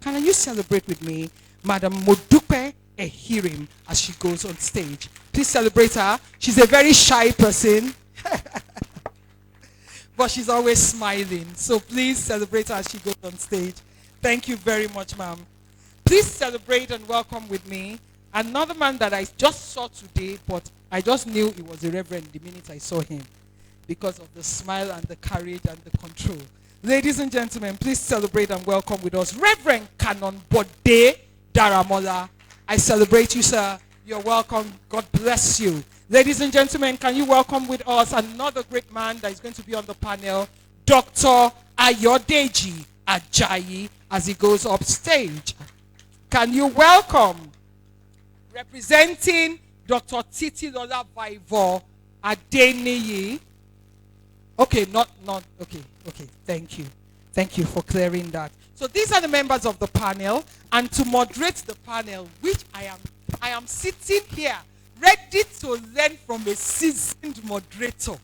Can you celebrate with me, Madam Modupe Ehirim, as she goes on stage? Please celebrate her. She's a very shy person, but she's always smiling. So please celebrate her as she goes on stage. Thank you very much, ma'am. Please celebrate and welcome with me another man that I just saw today, but I just knew he was a reverend the minute I saw him because of the smile and the courage and the control. Ladies and gentlemen, please celebrate and welcome with us Reverend Canon Bode Daramola. I celebrate you, sir. You're welcome. God bless you. Ladies and gentlemen, can you welcome with us another great man that is going to be on the panel, Dr. Ayodeji Ajayi, as he goes up stage. Can you welcome, representing Dr. Titi Lola Vaivo Adeniyi. Okay, okay, thank you. Thank you for clearing that. So these are the members of the panel, and to moderate the panel, which I am sitting here, ready to learn from a seasoned moderator.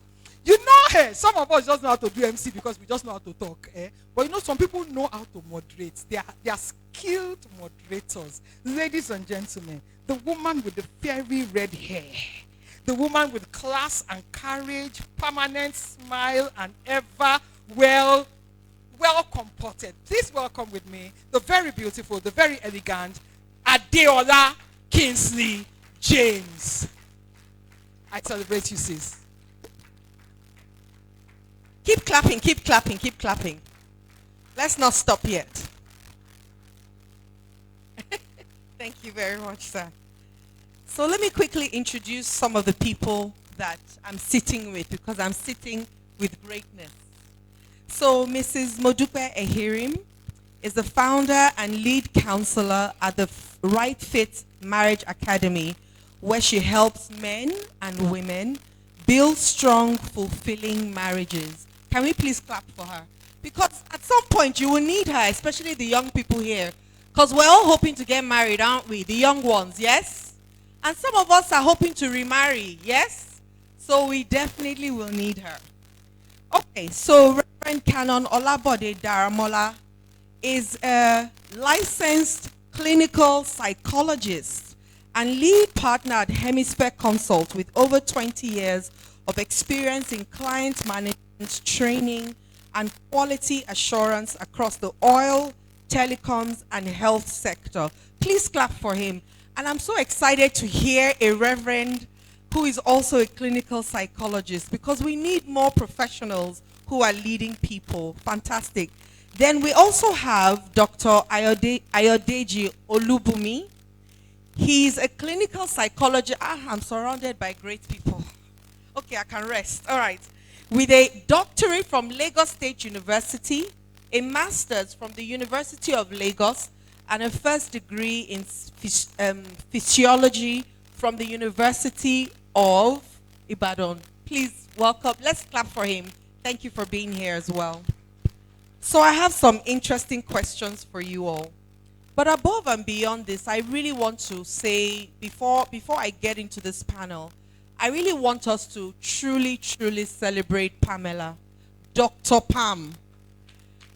You know, some of us just know how to do MC because we just know how to talk. But you know, some people know how to moderate. They are skilled moderators. Ladies and gentlemen, the woman with the fiery red hair, the woman with class and courage, permanent smile, and ever well comported. Please welcome with me the very beautiful, the very elegant Adeola Kingsley James. I celebrate you, sis. Keep clapping, keep clapping, keep clapping. Let's not stop yet. Thank you very much, sir. So let me quickly introduce some of the people that I'm sitting with, because I'm sitting with greatness. So Mrs. Modupe Ehirim is the founder and lead counselor at the Right Fit Marriage Academy, where she helps men and women build strong, fulfilling marriages. Can we please clap for her? Because at some point you will need her, especially the young people here. Because we're all hoping to get married, aren't we? The young ones, yes? And some of us are hoping to remarry, yes? So we definitely will need her. Okay, so Reverend Canon Olabode Daramola is a licensed clinical psychologist and lead partner at Hemisphere Consult with over 20 years of experience in client management, training, and quality assurance across the oil, telecoms, and health sector. Please clap for him. And I'm so excited to hear a reverend who is also a clinical psychologist, because we need more professionals who are leading people. Fantastic. Then we also have Dr. Ayodeji Olubumi. He's a clinical psychologist. I'm surrounded by great people. Okay, I can rest. All right. With a doctorate from Lagos State University, a master's from the University of Lagos, and a first degree in physiology from the University of Ibadan. Please welcome. Let's clap for him. Thank you for being here as well. So I have some interesting questions for you all. But above and beyond this, I really want to say, before I get into this panel, I really want us to truly, truly celebrate Pamela, Dr. Pam.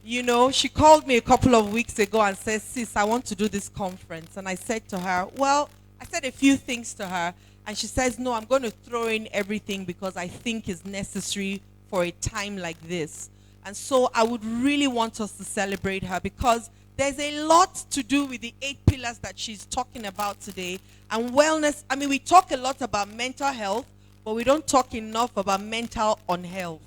You know, she called me a couple of weeks ago and said, sis, I want to do this conference. And I said to her, well, I said a few things to her. And she says, no, I'm going to throw in everything because I think it's necessary for a time like this. And so I would really want us to celebrate her, because there's a lot to do with the 8 pillars that she's talking about today. And wellness, I mean, we talk a lot about mental health, but we don't talk enough about mental unhealth.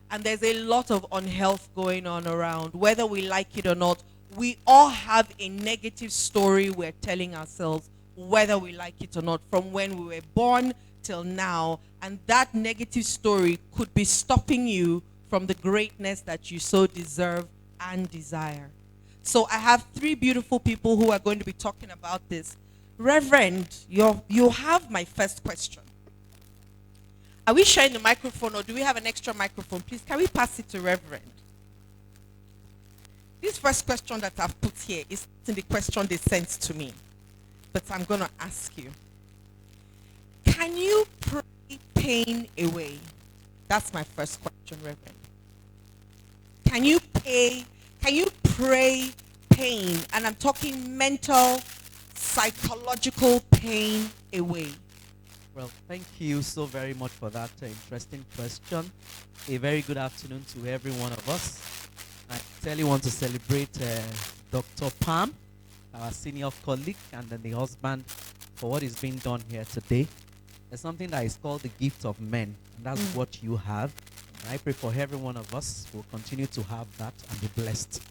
And there's a lot of unhealth going on around. Whether we like it or not, we all have a negative story we're telling ourselves, whether we like it or not, from when we were born till now. And that negative story could be stopping you from the greatness that you so deserve and desire. So I have 3 beautiful people who are going to be talking about this. Reverend, you have my first question. Are we sharing the microphone, or do we have an extra microphone? Please, can we pass it to Reverend? This first question that I've put here is the question they sent to me, but I'm going to ask you. Can you pray pain away? That's my first question, Reverend. Can you pray pain, and I'm talking mental, psychological pain away? Well, thank you so very much for that interesting question. A very good afternoon to every one of us. I tell you, want to celebrate Dr. Pam, our senior colleague, and then the husband for what is being done here today. There's something that is called the gift of men, and that's what you have. And I pray for every one of us will continue to have that and be blessed.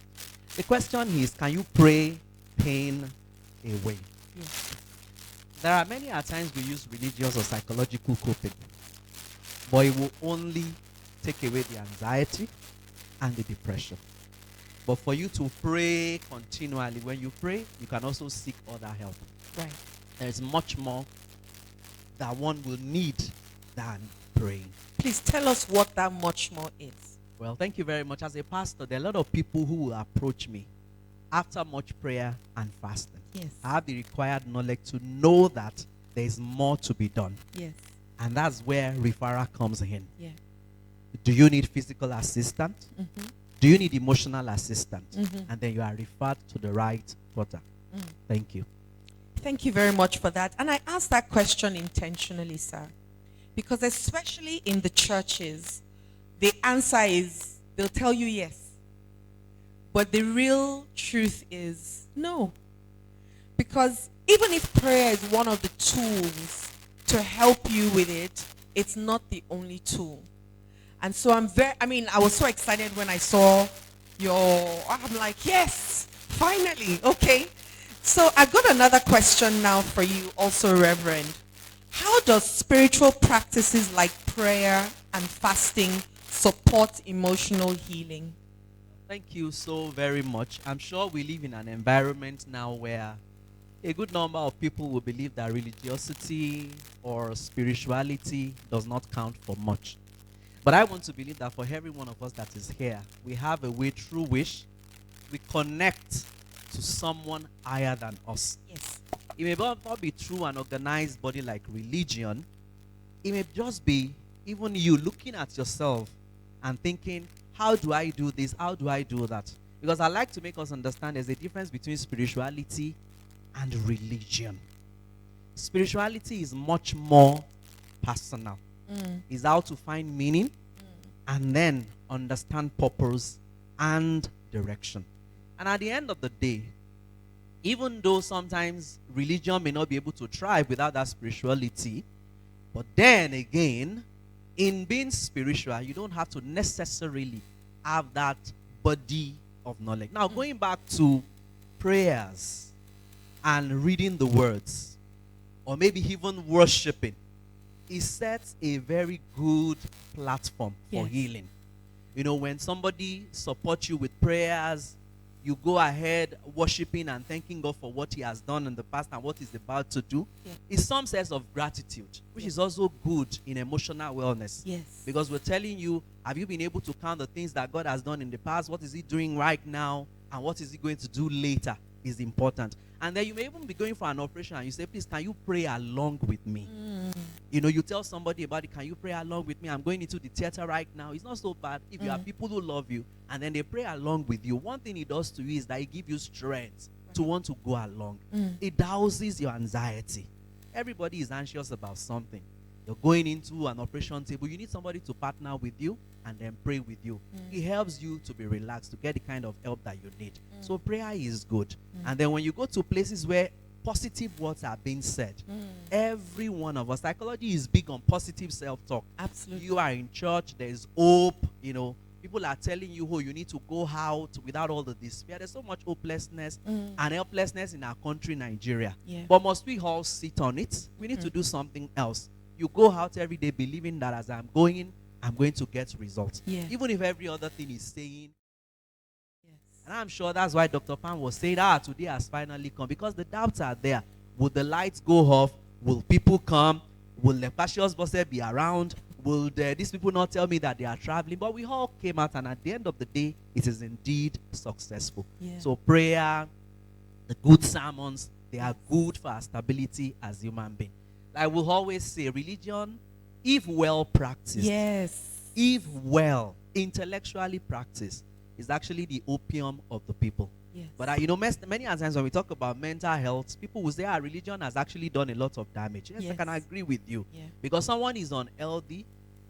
The question is, can you pray pain away? Yes. There are many times we use religious or psychological coping, but it will only take away the anxiety and the depression. But for you to pray continually, when you pray, you can also seek other help. Right. There is much more that one will need than praying. Please tell us what that much more is. Well, thank you very much. As a pastor, there are a lot of people who will approach me after much prayer and fasting. Yes. I have the required knowledge to know that there is more to be done. Yes. And that's where referral comes in. Yeah. Do you need physical assistance? Mm-hmm. Do you need emotional assistance? Mm-hmm. And then you are referred to the right quarter. Thank you. Thank you very much for that. And I asked that question intentionally, sir, because especially in the churches, the answer is they'll tell you yes. But the real truth is no. Because even if prayer is one of the tools to help you with it, it's not the only tool. And so I was so excited when I saw I'm like, yes, finally, okay. So I got another question now for you also, Reverend. How does spiritual practices like prayer and fasting support emotional healing? Thank you so very much. I'm sure we live in an environment now where a good number of people will believe that religiosity or spirituality does not count for much. But I want to believe that for every one of us that is here, we have a way through which we connect to someone higher than us. Yes. It may not be through an organized body like religion. It may just be even you looking at yourself and thinking, how do I do this? How do I do that? Because I like to make us understand there's a difference between spirituality and religion. Spirituality is much more personal. It's how to find meaning and then understand purpose and direction. And at the end of the day, even though sometimes religion may not be able to thrive without that spirituality, but then again, in being spiritual, you don't have to necessarily have that body of knowledge. Now, going back to prayers and reading the words, or maybe even worshiping, it sets a very good platform for healing. You know, when somebody supports you with prayers, you go ahead worshiping and thanking God for what he has done in the past and what he's about to do. It's some sense of gratitude, which is also good in emotional wellness. Yes. Because we're telling you, have you been able to count the things that God has done in the past? What is he doing right now? And what is he going to do later is important. And then you may even be going for an operation and you say, please, can you pray along with me? You know, you tell somebody about it, can you pray along with me? I'm going into the theater right now. It's not so bad if you have people who love you and then they pray along with you. One thing it does to you is that it gives you strength to want to go along. It douses your anxiety. Everybody is anxious about something. You're going into an operation table. You need somebody to partner with you and then pray with you. It helps you to be relaxed, to get the kind of help that you need. So prayer is good. And then when you go to places where positive words are being said, every one of us, psychology is big on positive self-talk. Absolutely. You are in church, there's hope, you know. People are telling you, oh, you need to go out without all the despair. There's so much hopelessness and helplessness in our country, Nigeria. But must we all sit on it? We need to do something else. You go out every day believing that as I'm going to get results. Even if every other thing is saying. And I'm sure that's why Dr. Pan was saying, today has finally come. Because the doubts are there. Will the lights go off? Will people come? Will the Passions buses be around? Will these people not tell me that they are traveling? But we all came out, and at the end of the day, it is indeed successful. So prayer, the good sermons, they are good for our stability as human beings. I will always say, religion, if well practiced, if well intellectually practiced, is actually the opium of the people. Yes. But many times when we talk about mental health, people will say, religion has actually done a lot of damage. Yes, I Yes. can agree with you. Yeah. Because someone is unhealthy,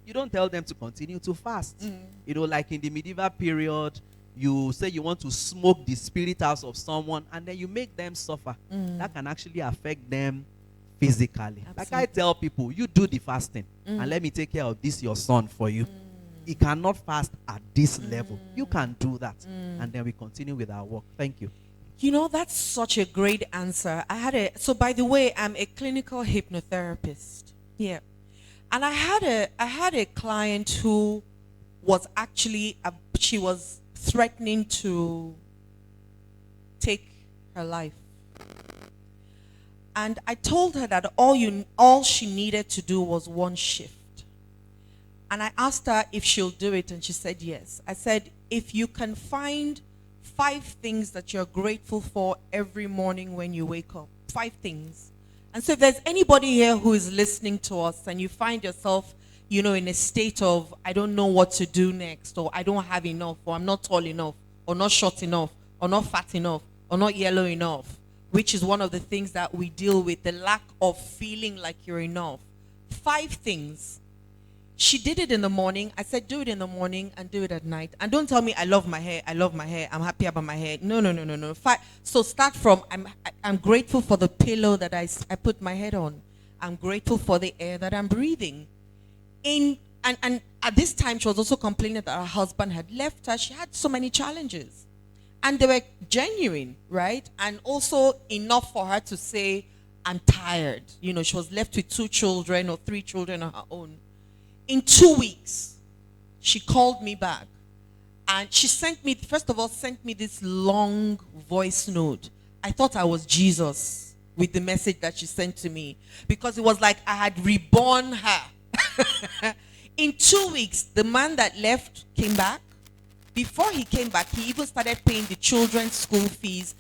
you don't tell them to continue to fast. Like in the medieval period, you say you want to smoke the spirit out of someone, and then you make them suffer. That can actually affect them physically. Like I Absolutely. tell people, you do the fasting, and let me take care of this your son for you. He cannot fast at this level. You can do that. And then we continue with our work. Thank you. That's such a great answer. So by the way, I'm a clinical hypnotherapist. Yeah. And I had a client who was actually, she was threatening to take her life. And I told her that all she needed to do was one shift. And I asked her if she'll do it, and she said yes. I said, if you can find 5 things that you're grateful for every morning when you wake up, 5 things. And so if there's anybody here who is listening to us and you find yourself, in a state of, I don't know what to do next, or I don't have enough, or I'm not tall enough, or not short enough, or not fat enough, or not yellow enough, which is one of the things that we deal with, the lack of feeling like you're enough. 5 things. She did it in the morning. I said, do it in the morning and do it at night. And don't tell me, I love my hair. I'm happy about my hair. No. So start from, I'm grateful for the pillow that I put my head on. I'm grateful for the air that I'm breathing. And at this time, she was also complaining that her husband had left her. She had so many challenges. And they were genuine, right? And also enough for her to say, I'm tired. She was left with 2 children or 3 children of her own. In 2 weeks, she called me back, and she sent me this long voice note. I thought I was Jesus with the message that she sent to me, because it was like I had reborn her. In 2 weeks, the man that left came back. Before he came back, he even started paying the children's school fees.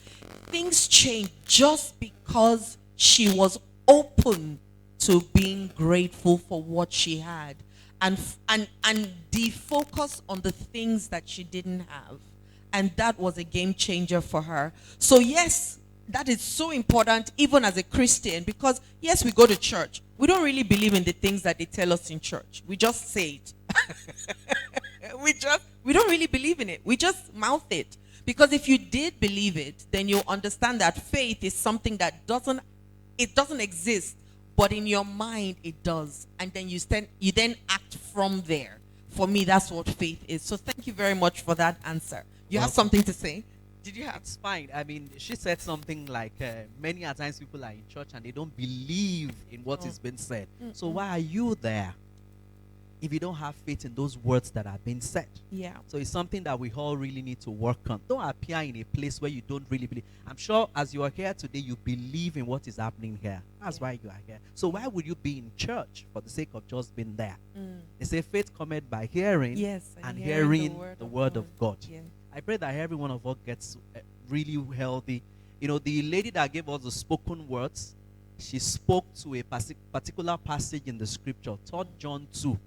Things changed just because she was open to being grateful for what she had. And defocus on the things that she didn't have. And that was a game changer for her. So yes, that is so important even as a Christian, because yes, we go to church. We don't really believe in the things that they tell us in church. We just say it. we don't really believe in it. We just mouth it. Because if you did believe it, then you'll understand that faith is something that doesn't exist. But in your mind, it does. And then you then act from there. For me, that's what faith is. So thank you very much for that answer. You have something to say? Did you have? It's fine. I mean, she said something like, many a times people are in church and they don't believe in what is being said. So why are you there if you don't have faith in those words that are being said? Yeah. So it's something that we all really need to work on. Don't appear in a place where you don't really believe. I'm sure as you are here today, you believe in what is happening here. That's why you are here. So why would you be in church for the sake of just being there? They say faith cometh by hearing, yes, and hearing the word of God. Yeah. I pray that every one of us gets really healthy. The lady that gave us the spoken words, she spoke to a particular passage in the scripture, 3 John 2.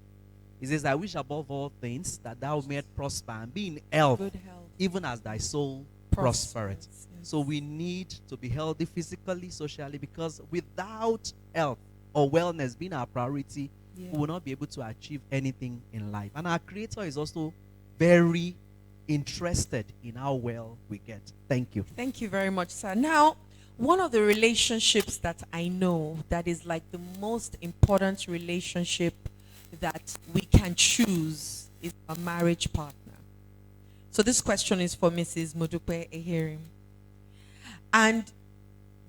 It says, I wish above all things that thou mayest prosper and be in health, Good health. even as thy soul prospereth. Yes. So we need to be healthy physically, socially, because without health or wellness being our priority, we will not be able to achieve anything in life. And our Creator is also very interested in how well we get. Thank you. Thank you very much, sir. Now, one of the relationships that I know that is like the most important relationship that we can choose is a marriage partner. So this question is for Mrs. Modupe Ehirim. And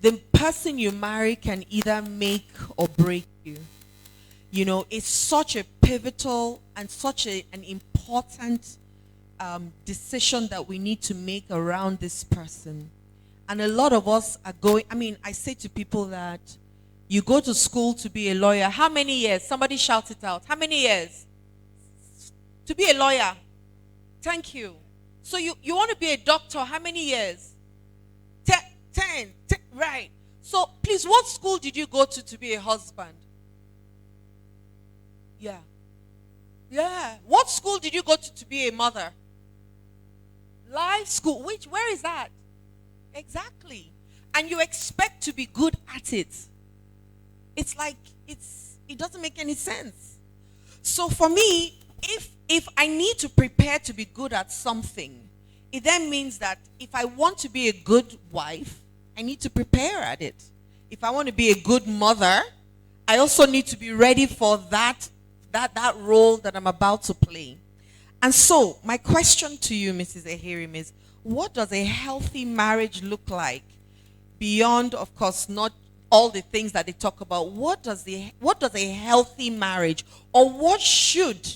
the person you marry can either make or break you. It's such a pivotal and such an important decision that we need to make around this person. And a lot of us are going, I say to people that you go to school to be a lawyer. How many years? Somebody shout it out. How many years? To be a lawyer. Thank you. So you want to be a doctor. How many years? 10. Right. So please, what school did you go to be a husband? Yeah. What school did you go to be a mother? Life school. Where is that? Exactly. And you expect to be good at it. It's like it doesn't make any sense. So for me, if I need to prepare to be good at something, it then means that if I want to be a good wife, I need to prepare at it. If I want to be a good mother, I also need to be ready for that role that I'm about to play. And so, my question to you, Mrs. Ehirim, is what does a healthy marriage look like? Beyond, of course, not all the things that they talk about. What does a healthy marriage, or what should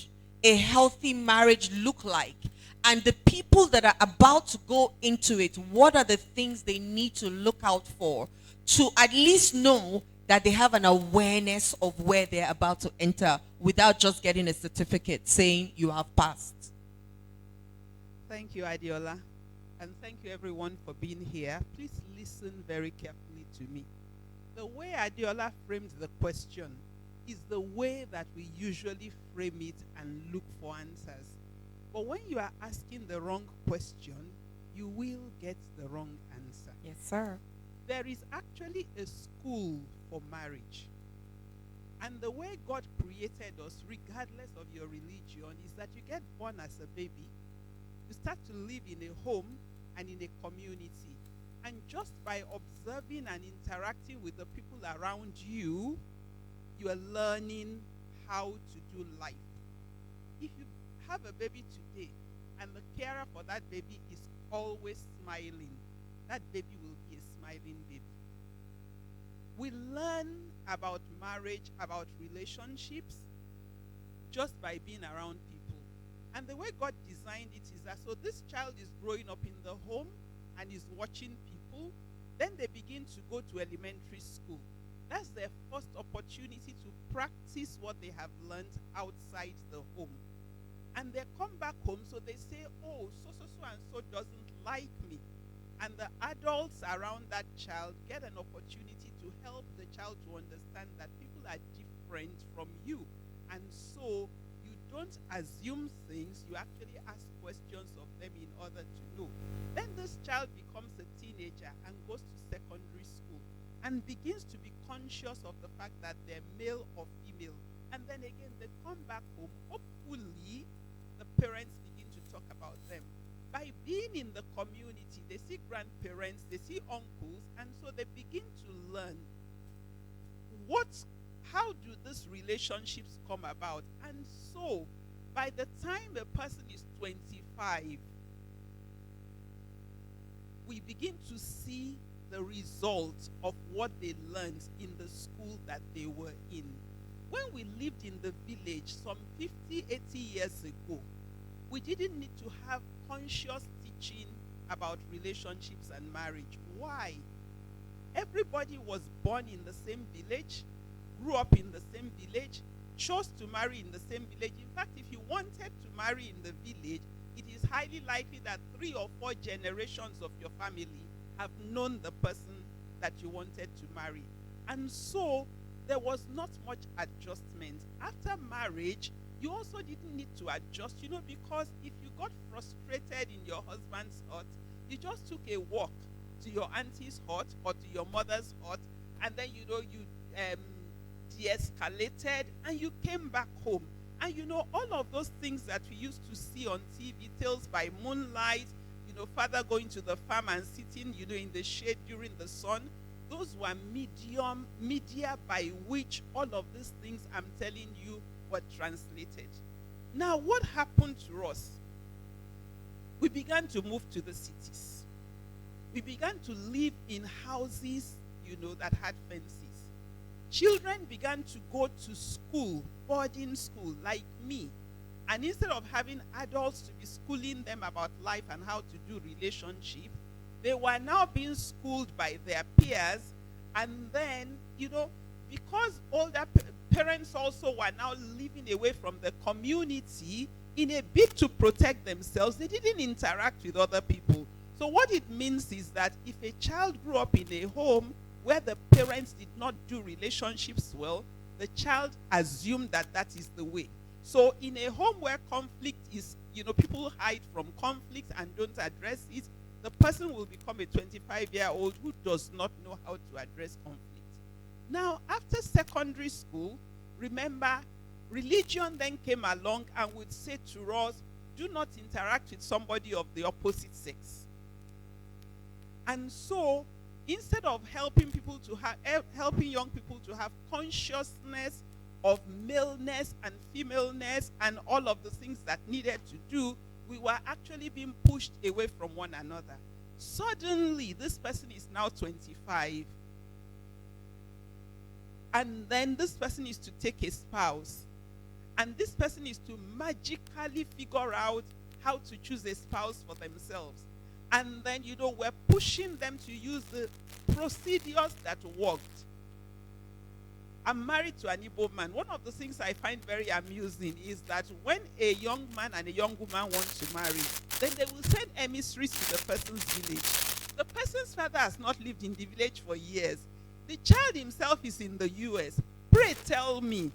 a healthy marriage look like? And the people that are about to go into it, what are the things they need to look out for to at least know that they have an awareness of where they're about to enter without just getting a certificate saying you have passed? Thank you, Adiola. And thank you, everyone, for being here. Please listen very carefully to me. The way Adiola framed the question is the way that we usually frame it and look for answers. But when you are asking the wrong question, you will get the wrong answer. Yes, sir. There is actually a school for marriage. And the way God created us, regardless of your religion, is that you get born as a baby, you start to live in a home and in a community. And just by observing and interacting with the people around you, you are learning how to do life. If you have a baby today and the carer for that baby is always smiling, that baby will be a smiling baby. We learn about marriage, about relationships, just by being around people. And the way God designed it is that, so this child is growing up in the home and is watching people. Then they begin to go to elementary school. That's their first opportunity to practice what they have learned outside the home. And they come back home, so they say, oh, so doesn't like me. And the adults around that child get an opportunity to help the child to understand that people are different from you. And so you don't assume things, you actually ask questions of them in order to know. Then this child becomes a teenager and goes to secondary school and begins to be conscious of the fact that they're male or female. And then again, they come back home. Hopefully, the parents begin to talk about them. By being in the community, they see grandparents, they see uncles, and so they begin to learn how do these relationships come about. And so, by the time a person is 25, we begin to see the result of what they learned in the school that they were in. When we lived in the village some 50, 80 years ago, we didn't need to have conscious teaching about relationships and marriage. Why? Everybody was born in the same village, grew up in the same village, chose to marry in the same village. In fact, if you wanted to marry in the village, it is highly likely that 3 or 4 generations of your family have known the person that you wanted to marry. And so there was not much adjustment. After marriage, you also didn't need to adjust, because if you got frustrated in your husband's hut, you just took a walk to your auntie's hut or to your mother's hut, and then, you de-escalated and you came back home. And, all of those things that we used to see on TV, Tales by Moonlight, father going to the farm and sitting, in the shade during the sun, those were media by which all of these things I'm telling you were translated. Now, what happened to us? We began to move to the cities. We began to live in houses, that had fences. Children began to go to school, boarding school, like me. And instead of having adults to be schooling them about life and how to do relationship, they were now being schooled by their peers. And then, because older parents also were now living away from the community, in a bid to protect themselves, they didn't interact with other people. So what it means is that if a child grew up in a home where the parents did not do relationships well, the child assumed that that is the way. So in a home where conflict is, people hide from conflict and don't address it, the person will become a 25-year-old who does not know how to address conflict. Now, after secondary school, remember, religion then came along and would say to us, do not interact with somebody of the opposite sex. And so, instead of helping young people to have consciousness of maleness and femaleness and all of the things that needed to do, we were actually being pushed away from one another. Suddenly, this person is now 25. And then this person is to take a spouse. And this person is to magically figure out how to choose a spouse for themselves. And then, we're pushing them to use the procedures that worked. I'm married to an Igbo man. One of the things I find very amusing is that when a young man and a young woman want to marry, then they will send emissaries to the person's village. The person's father has not lived in the village for years. The child himself is in the US. Pray tell me,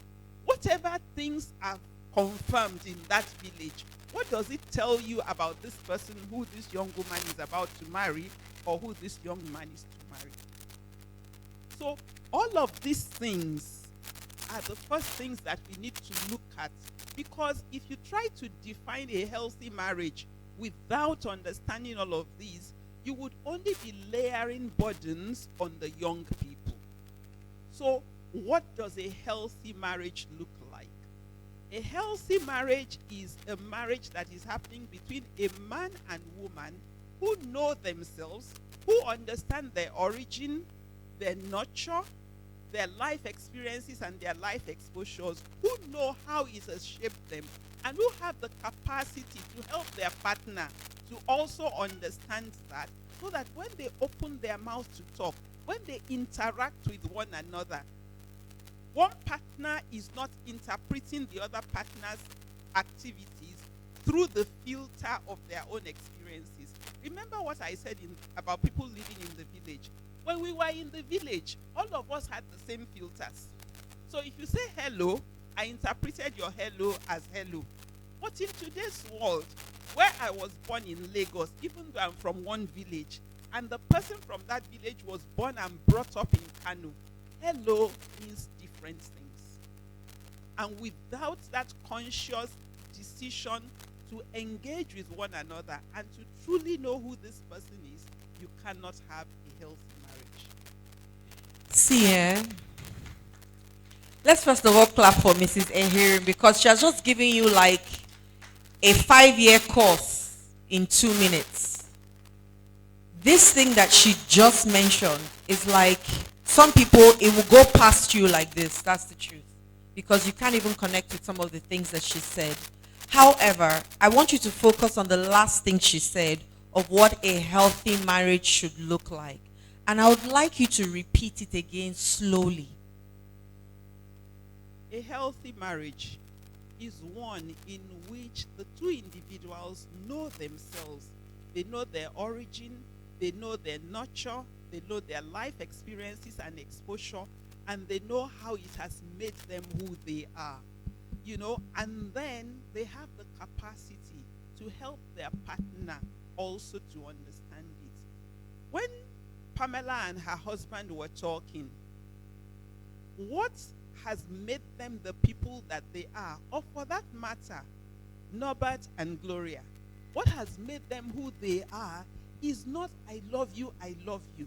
whatever things are confirmed in that village, what does it tell you about this person who this young woman is about to marry, or who this young man is to marry? So all of these things are the first things that we need to look at, because if you try to define a healthy marriage without understanding all of these, you would only be layering burdens on the young people. So what does a healthy marriage look like? A healthy marriage is a marriage that is happening between a man and woman who know themselves, who understand their origin, their nurture, their life experiences and their life exposures, who know how it has shaped them, and who have the capacity to help their partner to also understand that, so that when they open their mouth to talk, when they interact with one another, one partner is not interpreting the other partner's activities through the filter of their own experiences. Remember what I said about people living in the village. When we were in the village, all of us had the same filters. So if you say hello, I interpreted your hello as hello. But in today's world, where I was born in Lagos, even though I'm from one village, and the person from that village was born and brought up in Kano, hello means different things. And without that conscious decision to engage with one another and to truly know who this person is, you cannot have a healthy marriage. See, let's first of all clap for Mrs. Ehir, because she has just given you like a 5-year course in 2 minutes. This thing that she just mentioned is like, some people, it will go past you like this. That's the truth. Because you can't even connect with some of the things that she said. However, I want you to focus on the last thing she said of what a healthy marriage should look like. And I would like you to repeat it again slowly. A healthy marriage is one in which the two individuals know themselves. They know their origin, they know their nurture, they know their life experiences and exposure, and they know how it has made them who they are. And then they have the capacity to help their partner also to understand it. When Pamela and her husband were talking, what has made them the people that they are, or for that matter, Norbert and Gloria, what has made them who they are is not I love you, I love you.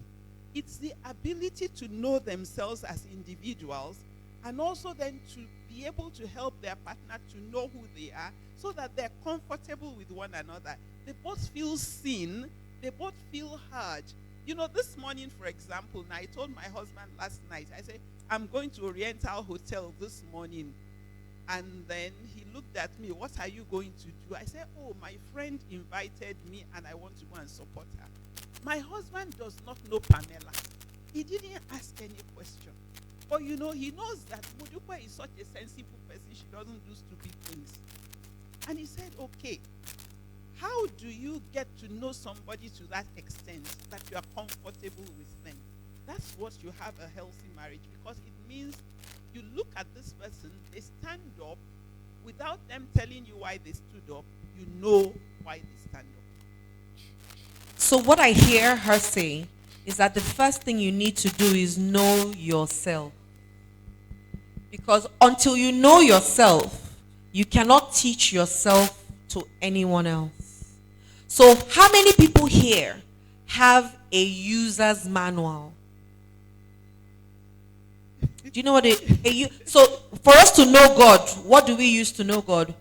It's the ability to know themselves as individuals, and also then to be able to help their partner to know who they are, so that they're comfortable with one another. They both feel seen, they both feel heard. This morning, for example, I told my husband last night, I said, I'm going to Oriental Hotel this morning. And then he looked at me, what are you going to do? I said, oh, my friend invited me and I want to go and support her. My husband does not know Pamela. He didn't ask any question. But he knows that Modupe is such a sensible person, she doesn't do stupid things. And he said, okay, how do you get to know somebody to that extent that you are comfortable with them? That's what you have a healthy marriage, because it means you look at this person, they stand up, without them telling you why they stood up, you know why they stand up. So what I hear her say is that the first thing you need to do is know yourself. Because until you know yourself, you cannot teach yourself to anyone else. So how many people here have a user's manual? Do you know what so for us to know God, what do we use to know God?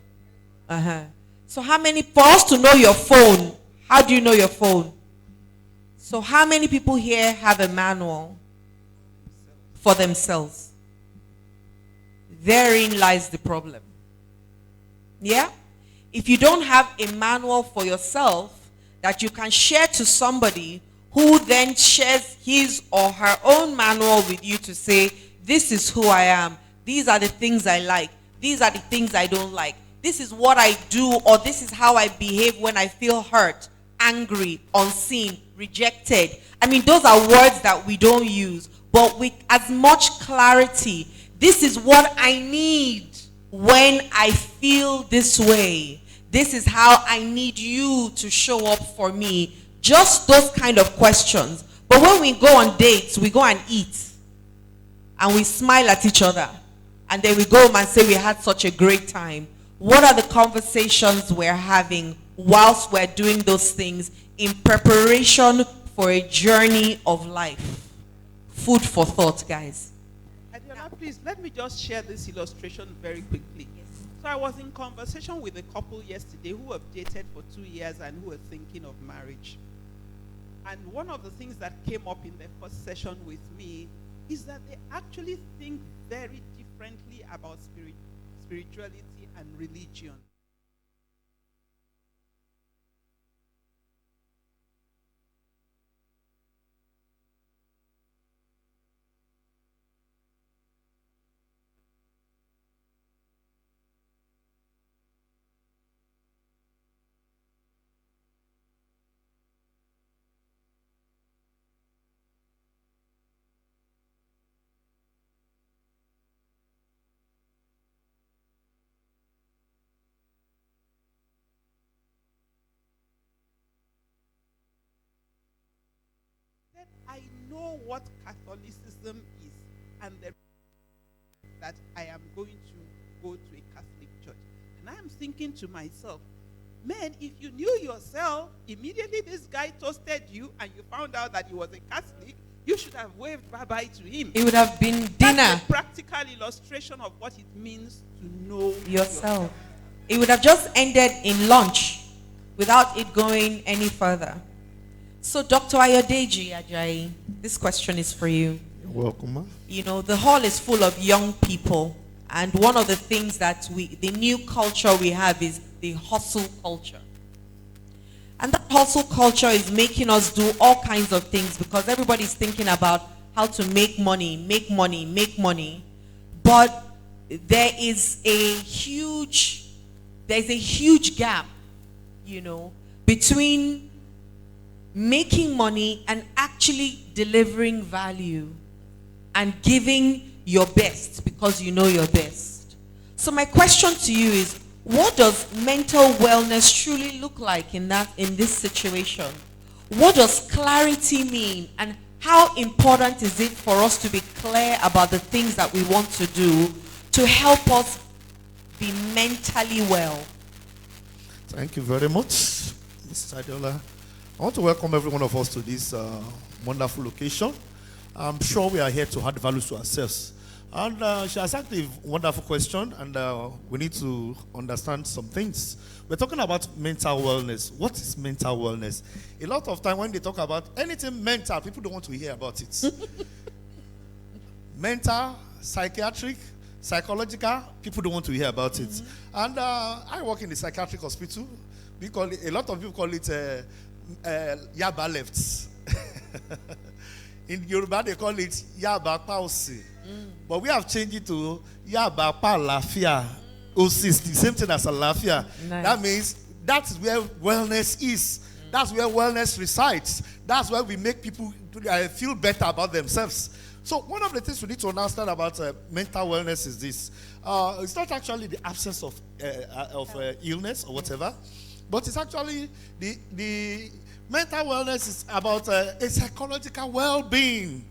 So for us to know your phone, how do you know your phone? So how many people here have a manual for themselves? Therein lies the problem. Yeah? If you don't have a manual for yourself that you can share to somebody who then shares his or her own manual with you to say, this is who I am. These are the things I like. These are the things I don't like. This is what I do, or this is how I behave when I feel hurt, angry, unseen, rejected. I mean, those are words that we don't use, but with as much clarity. This is what I need when I feel this way. This is how I need you to show up for me. Just those kind of questions. But when we go on dates, we go and eat. And we smile at each other. And then we go home and say we had such a great time. What are the conversations we're having whilst we're doing those things in preparation for a journey of life? Food for thought, guys. Adiola, please, let me just share this illustration very quickly. So I was in conversation with a couple yesterday who have dated for 2 years and who were thinking of marriage. And one of the things that came up in the first session with me is that they actually think very differently about spirituality and religion. I know what Catholicism is, and that I am going to go to a Catholic church. And I am thinking to myself, man, if you knew yourself, immediately this guy toasted you and you found out that he was a Catholic, you should have waved bye-bye to him. It would have been dinner. That's a practical illustration of what it means to know yourself. It would have just ended in lunch without it going any further. So, Dr. Ayodeji Ajayi, this question is for you. You're welcome, ma. You know, the hall is full of young people, and one of the things that the new culture we have is the hustle culture. And that hustle culture is making us do all kinds of things because everybody's thinking about how to make money, make money, make money. But there's a huge gap, you know, between making money and actually delivering value and giving your best because you know your best. So my question to you is, what does mental wellness truly look like in this situation? What does clarity mean, and how important is it for us to be clear about the things that we want to do to help us be mentally well? Thank you very much, Mrs. Adiola. I want to welcome every one of us to this wonderful location. I'm sure we are here to add value to ourselves. And she has asked a wonderful question, and we need to understand some things. We're talking about mental wellness. What is mental wellness? A lot of time when they talk about anything mental, people don't want to hear about it. Mental, psychiatric, psychological, people don't want to hear about it. And I work in the psychiatric hospital. We call it, a lot of people call it Yaba lefts. In Yoruba, they call it Yaba Pausi. But we have changed it to Yaba Palafia. The same thing as Alafia. Nice. That means that's where wellness is. That's where wellness resides. That's where we make people feel better about themselves. So one of the things we need to understand about mental wellness is this. It's not actually the absence of illness or whatever, but it's actually the mental wellness is about a psychological well-being.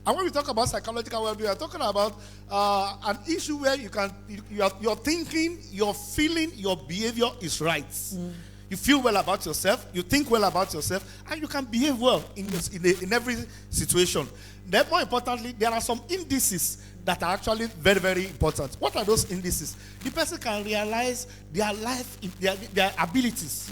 And when we talk about psychological well-being, we are talking about an issue where your thinking, your feeling, your behavior is right. You feel well about yourself, you think well about yourself, and you can behave well in every situation. Then, more importantly, there are some indices that are actually very, very important. What are those indices? The person can realize their their abilities.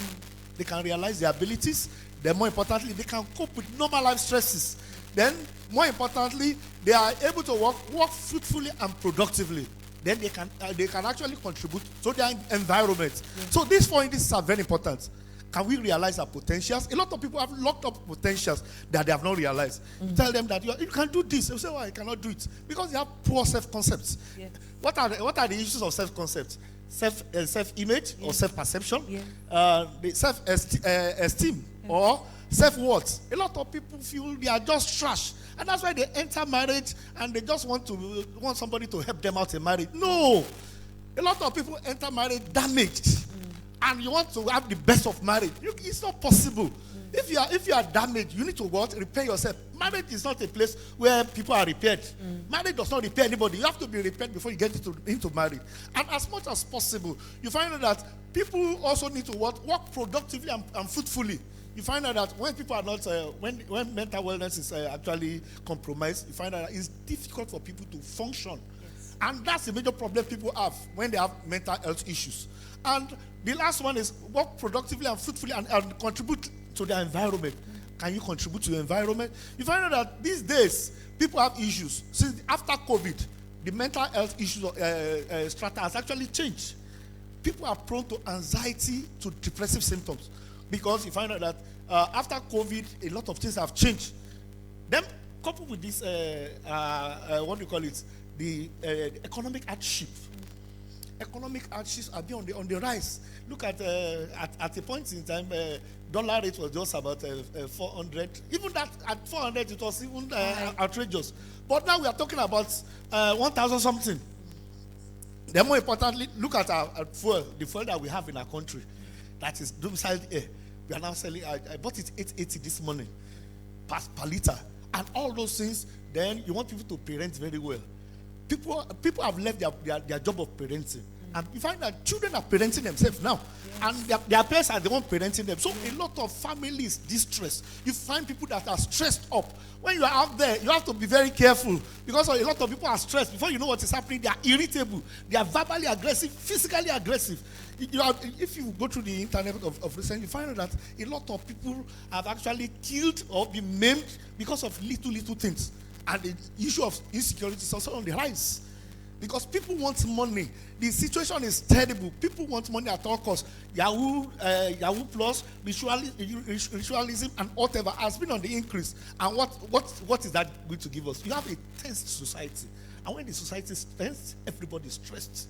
They can realize their abilities. Then, more importantly, they can cope with normal life stresses. Then, more importantly, they are able to work fruitfully and productively. Then they can actually contribute to their environment. So these 4 indices are very important. Can we realize our potentials? A lot of people have locked up potentials that they have not realized. Tell them that you can do this. They say, "Oh, I cannot do it," because they have poor self-concepts. Yes. What are the issues of self-concepts? Self-image or self-perception, the self-esteem or self-worth. A lot of people feel they are just trash, and that's why they enter marriage and they just want somebody to help them out in marriage. No, a lot of people enter marriage damaged, and you want to have the best of marriage. It's not possible. If you are damaged, you need to repair yourself. Marriage is not a place where people are repaired. Marriage does not repair anybody. You have to be repaired before you get into marriage. And as much as possible, you find out that people also need to work productively and fruitfully. You find out that when people are not, when mental wellness is actually compromised, you find out that it's difficult for people to function. Yes. And that's the major problem people have when they have mental health issues. And the last one is work productively and fruitfully and contribute to the environment. Can you contribute to the environment? You find out that these days, people have issues. Since after COVID, the mental health issues strata has actually changed. People are prone to anxiety, to depressive symptoms. Because you find out that after COVID, a lot of things have changed. Then, coupled with this, what do you call it? The economic hardship. Economic hardships are on the rise. Look at a point in time, dollar rate was just about 400. Even that at 400, it was even outrageous. But now we are talking about 1,000 something. Then, more importantly, look at our fuel, the fuel that we have in our country. That is domiciled air. We are now selling. I bought it 880 this morning per liter, and all those things. Then you want people to parent very well. People have left their job of parenting, and you find that children are parenting themselves now, and their parents are the one parenting them. So a lot of families distressed. You find people that are stressed up. When you are out there, you have to be very careful, because a lot of people are stressed. Before you know what is happening, they are irritable, they are verbally aggressive, physically aggressive. If you go through the internet of recent, you find out that a lot of people have actually killed or been maimed because of little things. And the issue of insecurity is also on the rise. Because people want money. The situation is terrible. People want money at all costs. Yahoo Plus, ritualism, and whatever has been on the increase. And what is that going to give us? You have a tense society. And when the society is tense, everybody is stressed.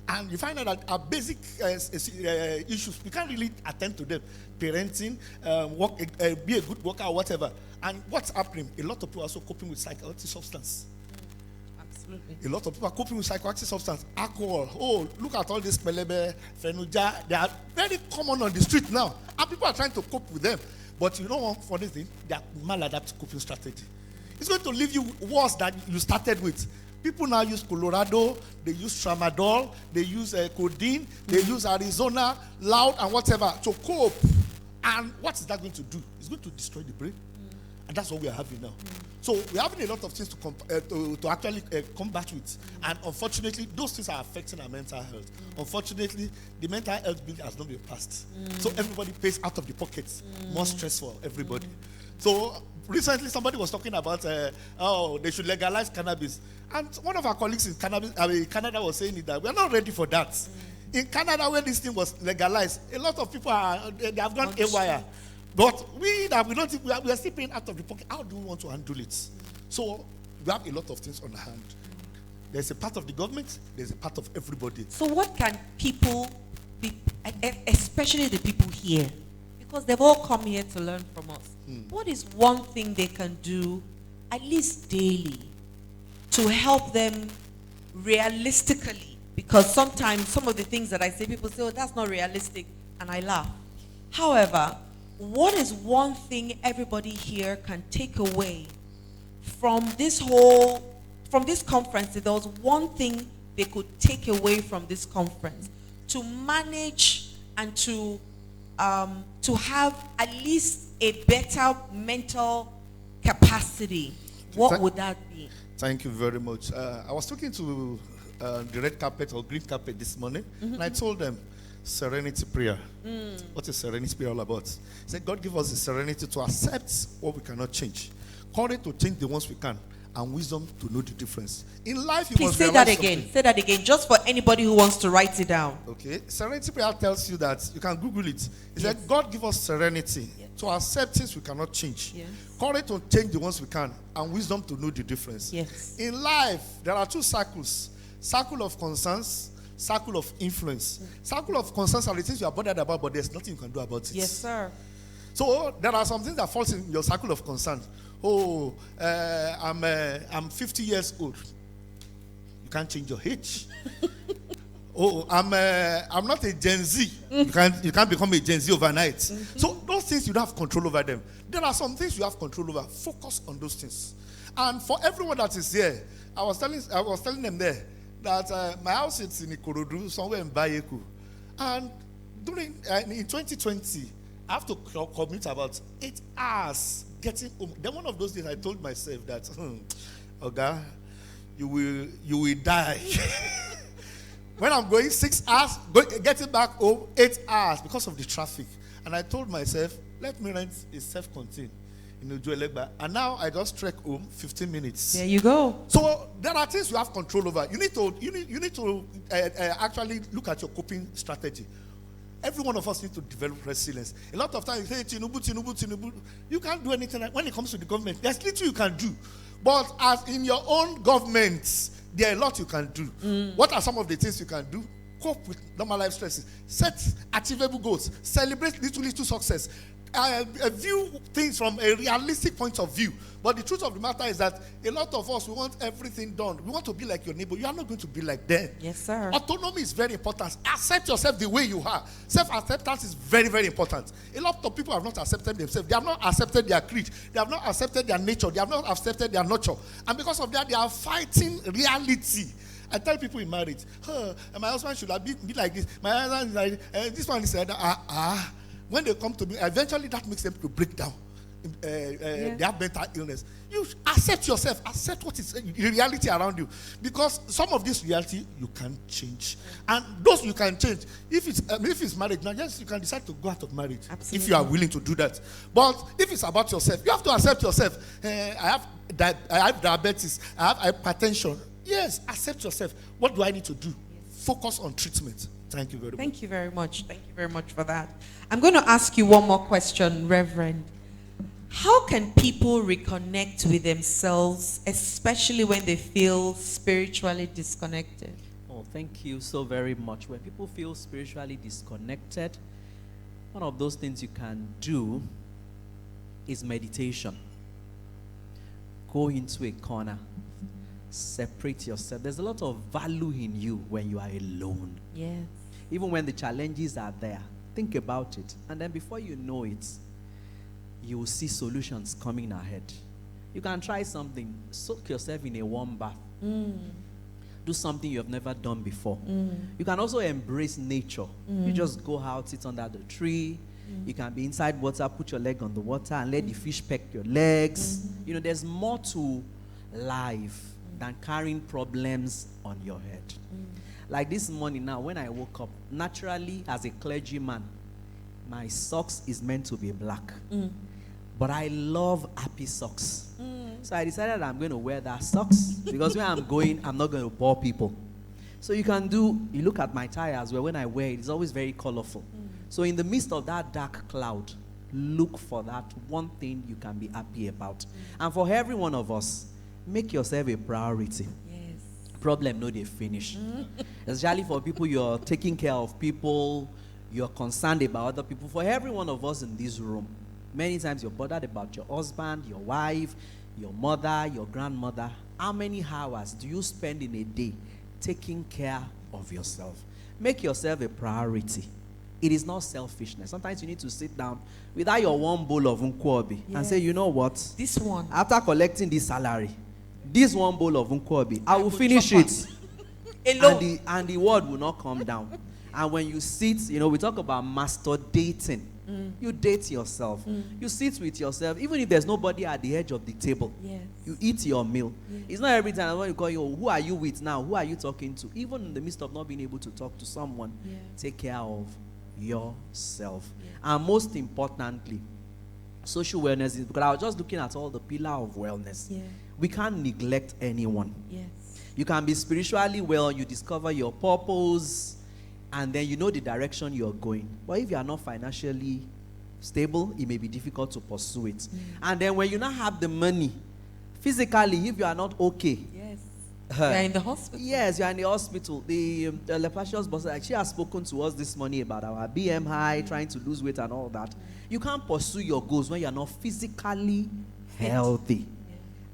And you find out that our basic issues, we can't really attend to them. Parenting, be a good worker or whatever. And what's happening? A lot of people are also coping with psychoactive substance. Absolutely. A lot of people are coping with psychoactive substance. Alcohol. Oh, look at all this pelebe, fenuja. They are very common on the street now. And people are trying to cope with them. But you know one funny thing? They are maladaptive coping strategy. It's going to leave you worse than you started with. People now use Colorado, they use Tramadol, they use codeine, they use Arizona, loud and whatever to cope. And what is that going to do? It's going to destroy the brain. And that's what we are having now. So we're having a lot of things to actually combat with. And unfortunately, those things are affecting our mental health. Unfortunately, the mental health bill has not been passed. So everybody pays out of the pockets. More stress for everybody. So recently, somebody was talking about, they should legalize cannabis. And one of our colleagues in Canada was saying that we are not ready for that. In Canada, when this thing was legalized, a lot of people they have gone haywire. But we are still paying out of the pocket. How do we want to handle it? So we have a lot of things on hand. There's a part of the government, there's a part of everybody. So what can people be, especially the people here, because they've all come here to learn from us, what is one thing they can do, at least daily, to help them realistically? Because sometimes some of the things that I say, people say, oh, that's not realistic, and I laugh. However, what is one thing everybody here can take away from this conference? If there was one thing they could take away from this conference to manage and to have at least a better mental capacity, what would that be? Thank you very much. I was talking to the red carpet or green carpet this morning, and I told them, serenity prayer. What is serenity prayer all about? He said, God give us the serenity to accept what we cannot change, courage to change the ones we can, and wisdom to know the difference. In life, you Please must say that realize again. something. Say that again, just for anybody who wants to write it down. Okay, serenity prayer tells you that you can Google it. It Yes. said, God give us serenity Yes. to accept things we cannot change, Yes. courage to change the ones we can, and wisdom to know the difference. Yes. In life, there are two circles: circle of concerns, circle of influence. Circle of concerns are the things you are bothered about, but there's nothing you can do about it. Yes, sir. So there are some things that falls in your circle of concern. Oh, I'm 50 years old. You can't change your age. Oh, I'm not a Gen Z. You can't become a Gen Z overnight. So those things you don't have control over them. There are some things you have control over. Focus on those things. And for everyone that is here, I was telling them there that my house is in Ikorodu, somewhere in Bayeku, and in 2020, I have to commute about 8 hours getting home. Then one of those days I told myself that, Oga, you will die. When I'm going 6 hours, getting back home 8 hours because of the traffic. And I told myself, let me rent a self-contained in Ujuelegba. And now I just trek home 15 minutes. There you go. So there are things you have control over. You need to actually look at your coping strategy. Every one of us needs to develop resilience. A lot of times you say, Tinubu. You can't do anything. When it comes to the government, there's little you can do. But as in your own government, there are a lot you can do. What are some of the things you can do? Cope with normal life stresses. Set achievable goals. Celebrate little success. View things from a realistic point of view. But the truth of the matter is that a lot of us, we want everything done. We want to be like your neighbor. You are not going to be like them. Yes, sir. Autonomy is very important. Accept yourself the way you are. Self-acceptance is very, very important. A lot of people have not accepted themselves. They have not accepted their creed. They have not accepted their nature. They have not accepted their nurture. And because of that, they are fighting reality. I tell people in marriage, my husband should have be like this. My husband is like this one is like that. When they come to me, eventually that makes them to break down. They have mental illness. You accept yourself. Accept what is the reality around you. Because some of this reality you can change. And those you can change. If it's marriage, now yes, you can decide to go out of marriage. Absolutely. If you are willing to do that. But if it's about yourself, you have to accept yourself. I have diabetes. I have hypertension. Yes, accept yourself. What do I need to do? Focus on treatment. Thank you very much. Thank you very much. Thank you very much for that. I'm going to ask you one more question, Reverend. How can people reconnect with themselves, especially when they feel spiritually disconnected? Oh, thank you so very much. When people feel spiritually disconnected, one of those things you can do is meditation. Go into a corner. Separate yourself. There's a lot of value in you when you are alone. Yes. Even when the challenges are there, think about it. And then before you know it, you will see solutions coming ahead. You can try something. Soak yourself in a warm bath. Do something you have never done before. You can also embrace nature. You just go out, sit under the tree. You can be inside water, put your leg on the water and let the fish peck your legs. You know, there's more to life than carrying problems on your head. Like this morning now, when I woke up, naturally as a clergyman, my socks is meant to be black. But I love happy socks. So I decided I'm going to wear that socks because when I'm going, I'm not going to bore people. So you look at my tie as well. When I wear it, it's always very colorful. So in the midst of that dark cloud, look for that one thing you can be happy about. And for every one of us, make yourself a priority. Yes. Problem no they finish. Especially for people, you're taking care of people, you're concerned about other people. For every one of us in this room, many times you're bothered about your husband, your wife, your mother, your grandmother. How many hours do you spend in a day taking care of yourself? Make yourself a priority. It is not selfishness. Sometimes you need to sit down without your one bowl of nkwobi and say, you know what? This one. After collecting this salary, this one bowl of nkwobi, I will go finish chop it. Alone. And the word will not come down. And when you sit, we talk about master dating. You date yourself. You sit with yourself, even if there's nobody at the edge of the table. Yes. You eat your meal. Yes. It's not every time when you call you, who are you with now? Who are you talking to? Even in the midst of not being able to talk to someone, take care of yourself. And most importantly, social wellness is, because I was just looking at all the pillar of wellness. We can't neglect anyone. Yes. You can be spiritually well, you discover your purpose, and then you know the direction you're going. But if you are not financially stable, it may be difficult to pursue it. And then when you not have the money, physically, if you are not okay, You're in the hospital. yes, you are in the hospital. The Lepasius boss, she has spoken to us this morning about our BMI, trying to lose weight and all that. You can't pursue your goals when you are not physically healthy.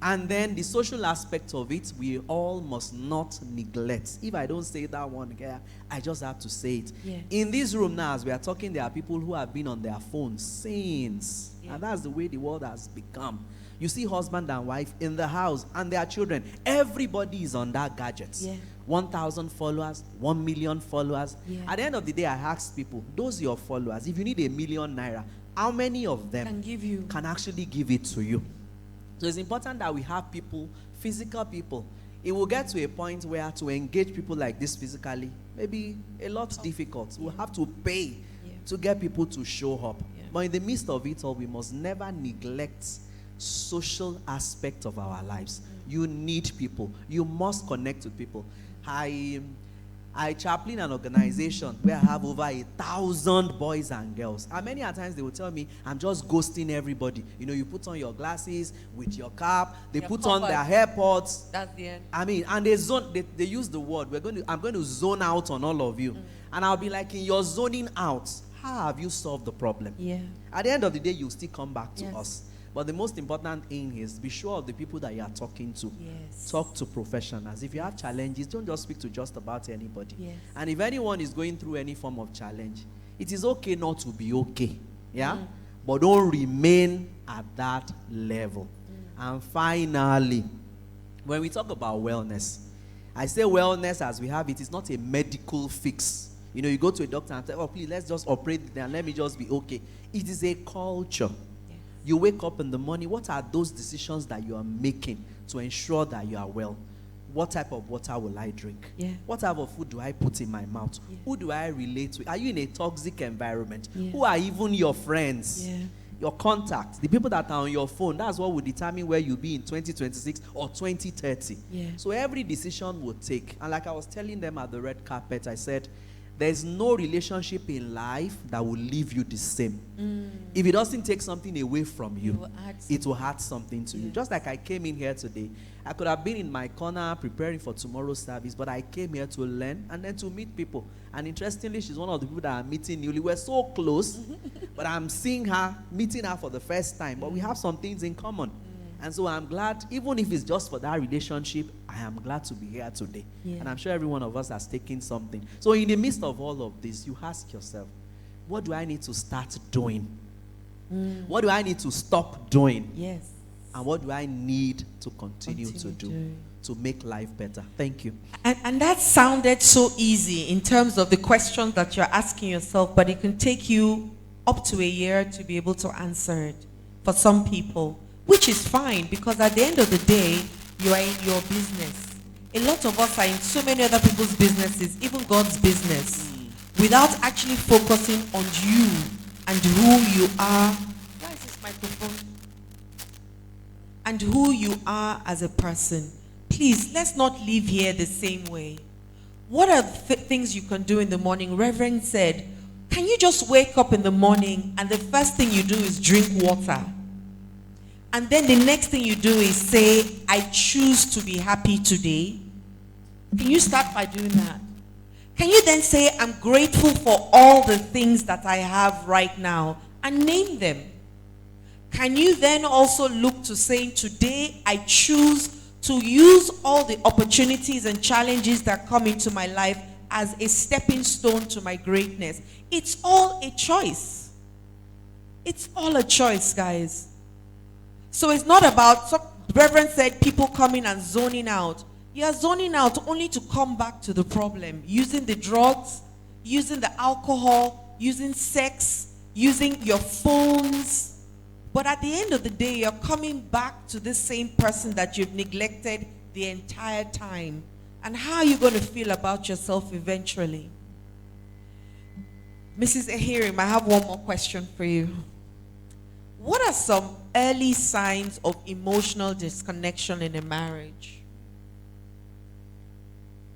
And then the social aspect of it, we all must not neglect. If I don't say that one here, I just have to say it. In this room now, as we are talking, there are people who have been on their phones since. And that's the way the world has become. You see husband and wife in the house and their children. Everybody is on that gadget. 1,000 followers, 1 million followers. At the end of the day, I ask people, those your followers, if you need 1 million naira, how many of them can actually give it to you? So it's important that we have people, physical people. It will get to a point where to engage people like this physically, maybe a lot difficult. We'll have to pay to get people to show up. But in the midst of it all, we must never neglect social aspect of our lives. You need people. You must connect with people. I chaplain an organization where I have over 1,000 boys and girls. And many a times they will tell me, I'm just ghosting everybody. You put on your glasses with your cap. They put on their AirPods. That's the end. I mean, and they use the word, I'm going to zone out on all of you. And I'll be like, in your zoning out, how have you solved the problem? At the end of the day, you'll still come back to us. But the most important thing is be sure of the people that you are talking to. Talk to professionals. If you have challenges, don't just speak to just about anybody. And if anyone is going through any form of challenge, it is okay not to be okay. But don't remain at that level. And finally, when we talk about wellness, I say wellness as we have it is not a medical fix. You go to a doctor and say, oh, please, let's just operate there and let me just be okay. It is a culture. You wake up in the morning, what are those decisions that you are making to ensure that you are well? What type of water will I drink? What type of food do I put in my mouth? Who do I relate with? Are you in a toxic environment? Who are even your friends? Your contacts, the people that are on your phone, that's what will determine where you'll be in 2026 or 2030. So every decision will take. And like I was telling them at the red carpet, I said, there's no relationship in life that will leave you the same. If it doesn't take something away from you, it will add something to you. Just like I came in here today, I could have been in my corner preparing for tomorrow's service, but I came here to learn and then to meet people. And interestingly, she's one of the people that I'm meeting newly. We're so close, but I'm seeing her, meeting her for the first time. But we have some things in common. And so I'm glad, even if it's just for that relationship, I am glad to be here today. And I'm sure every one of us has taken something. So in the midst of all of this, you ask yourself, what do I need to start doing? What do I need to stop doing? And what do I need to continue to do to make life better? Thank you. And that sounded so easy in terms of the questions that you're asking yourself, but it can take you up to a year to be able to answer it for some people. Which is fine, because at the end of the day, you are in your business. A lot of us are in so many other people's businesses, even God's business, without actually focusing on you and who you are. Where is this microphone? And who you are as a person. Please, let's not live here the same way. What are the things you can do in the morning? Reverend said, can you just wake up in the morning and the first thing you do is drink water? And then the next thing you do is say, I choose to be happy today. Can you start by doing that? Can you then say, I'm grateful for all the things that I have right now, and name them? Can you then also look to saying, today I choose to use all the opportunities and challenges that come into my life as a stepping stone to my greatness. It's all a choice. It's all a choice, guys. So it's not about, so Reverend said, people coming and zoning out. You are zoning out only to come back to the problem. Using the drugs, using the alcohol, using sex, using your phones. But at the end of the day, you're coming back to the same person that you've neglected the entire time. And how are you going to feel about yourself eventually? Mrs. Ehirim, I have one more question for you. What are some early signs of emotional disconnection in a marriage?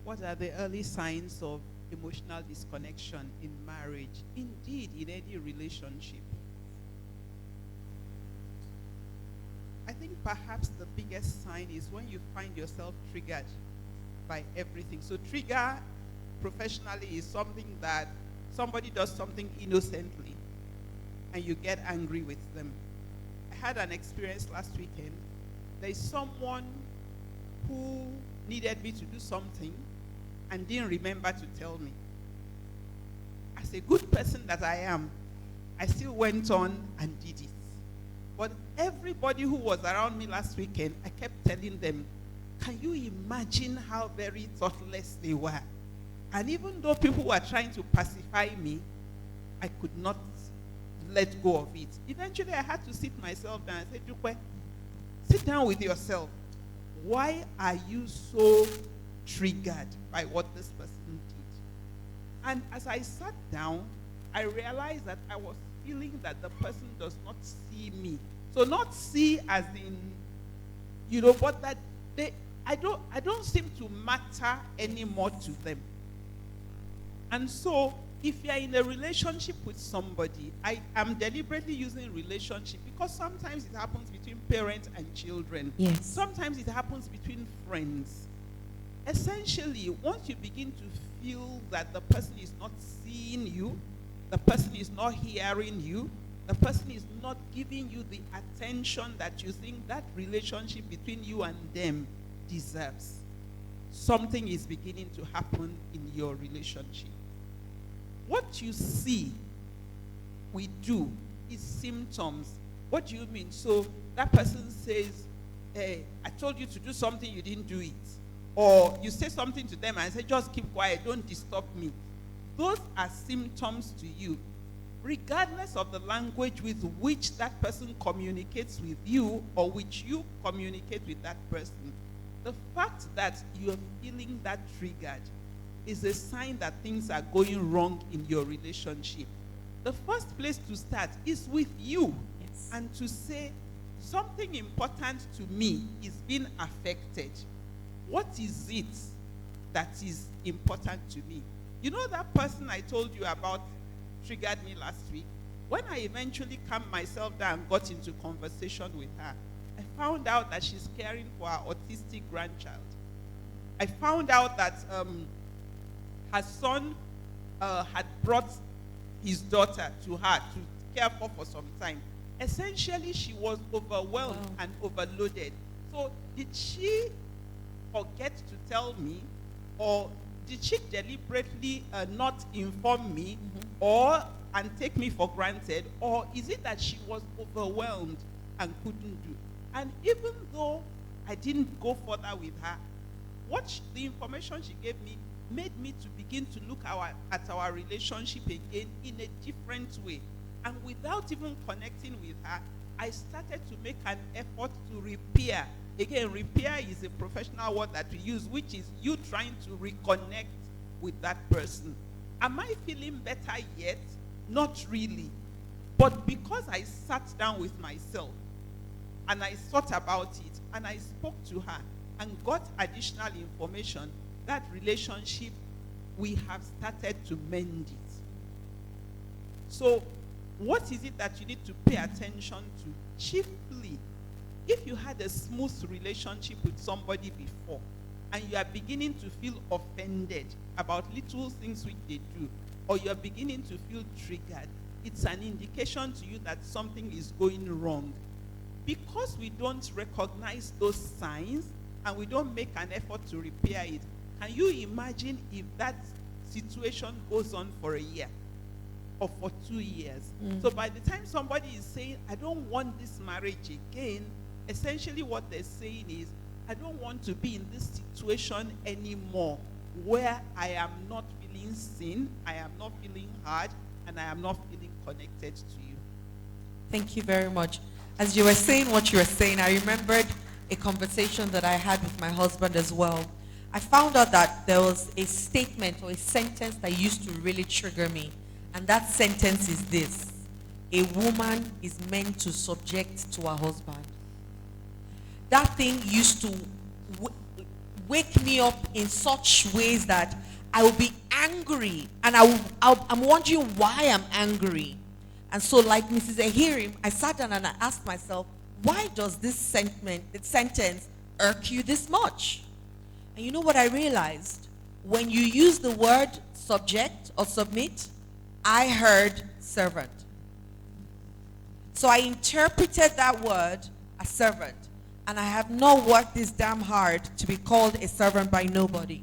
What are the early signs of emotional disconnection in marriage? Indeed, in any relationship. I think perhaps the biggest sign is when you find yourself triggered by everything. So trigger professionally is something that somebody does something innocently and you get angry with them. I had an experience last weekend. There is someone who needed me to do something and didn't remember to tell me. As a good person that I am, I still went on and did it. But everybody who was around me last weekend, I kept telling them, can you imagine how very thoughtless they were? And even though people were trying to pacify me, I could not let go of it. Eventually, I had to sit myself down and say, Dukwe, sit down with yourself. Why are you so triggered by what this person did? And as I sat down, I realized that I was feeling that the person does not see me. So not see as in, but that I don't seem to matter anymore to them. And so if you're in a relationship with somebody, I am deliberately using relationship because sometimes it happens between parents and children. Yes. Sometimes it happens between friends. Essentially, once you begin to feel that the person is not seeing you, the person is not hearing you, the person is not giving you the attention that you think that relationship between you and them deserves, something is beginning to happen in your relationship. What you see we do is symptoms. What do you mean? So that person says, hey, I told you to do something, you didn't do it. Or you say something to them and say, just keep quiet, don't disturb me. Those are symptoms to you. Regardless of the language with which that person communicates with you or which you communicate with that person, the fact that you're feeling that triggered is a sign that things are going wrong in your relationship. The first place to start is with you. Yes. And to say, something important to me is being affected. What is it that is important to me? You know that person I told you about triggered me last week? When I eventually calmed myself down and got into conversation with her, I found out that she's caring for her autistic grandchild. I found out that her son had brought his daughter to her to care for some time. Essentially, she was overwhelmed and overloaded. So did she forget to tell me, or did she deliberately not inform me, and take me for granted, or is it that she was overwhelmed and couldn't do? And even though I didn't go further with her, the information she gave me made me to begin to look at our relationship again in a different way. And without even connecting with her, I started to make an effort to repair. Again, repair is a professional word that we use, which is you trying to reconnect with that person. Am I feeling better yet? Not really. But because I sat down with myself and I thought about it and I spoke to her and got additional information, that relationship, we have started to mend it. So what is it that you need to pay attention to? Chiefly, if you had a smooth relationship with somebody before and you are beginning to feel offended about little things which they do, or you are beginning to feel triggered, it's an indication to you that something is going wrong. Because we don't recognize those signs and we don't make an effort to repair it, can you imagine if that situation goes on for a year or for 2 years. So by the time somebody is saying, I don't want this marriage again, essentially what they're saying is, I don't want to be in this situation anymore where I am not feeling seen, I am not feeling heard, and I am not feeling connected to you. Thank you very much. As you were saying what you were saying, I remembered a conversation that I had with my husband as well. I found out that there was a statement or a sentence that used to really trigger me. And that sentence is this: a woman is meant to subject to her husband. That thing used to wake me up in such ways that I would be angry. And I'm wondering why I'm angry. And so, like Mrs. Ehirim, I sat down and I asked myself, why does this sentence irk you this much? And you know what I realized? When you use the word subject or submit, I heard servant. So I interpreted that word as servant. And I have not worked this damn hard to be called a servant by nobody.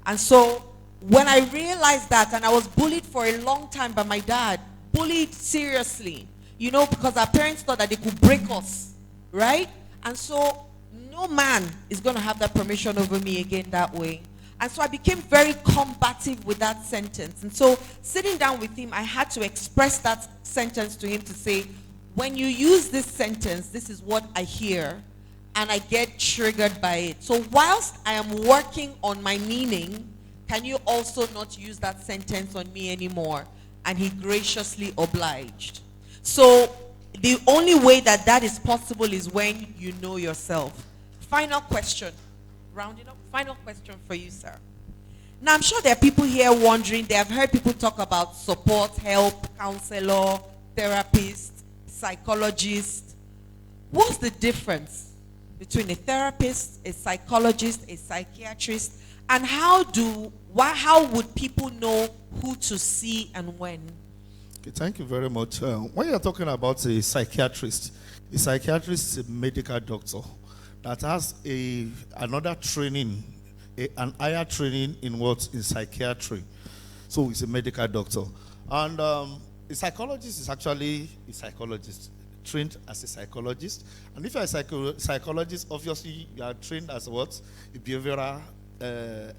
And so when I realized that, and I was bullied for a long time by my dad, bullied seriously, you know, because our parents thought that they could break us, right? And so no man is going to have that permission over me again that way. And so I became very combative with that sentence. And so sitting down with him, I had to express that sentence to him to say, when you use this sentence, this is what I hear, and I get triggered by it. So whilst I am working on my meaning, can you also not use that sentence on me anymore? And he graciously obliged. So the only way that that is possible is when you know yourself. Final question. Rounding up. Final question for you, sir. Now, I'm sure there are people here wondering, they have heard people talk about support, help, counselor, therapist, psychologist. What's the difference between a therapist, a psychologist, a psychiatrist, and how would people know who to see and when? Okay, thank you very much. When you're talking about a psychiatrist is a medical doctor that has another training, an higher training in what? In psychiatry. So he's a medical doctor. And a psychologist is actually a psychologist, trained as a psychologist. And if you're a psychologist, obviously you are trained as what? A behavioral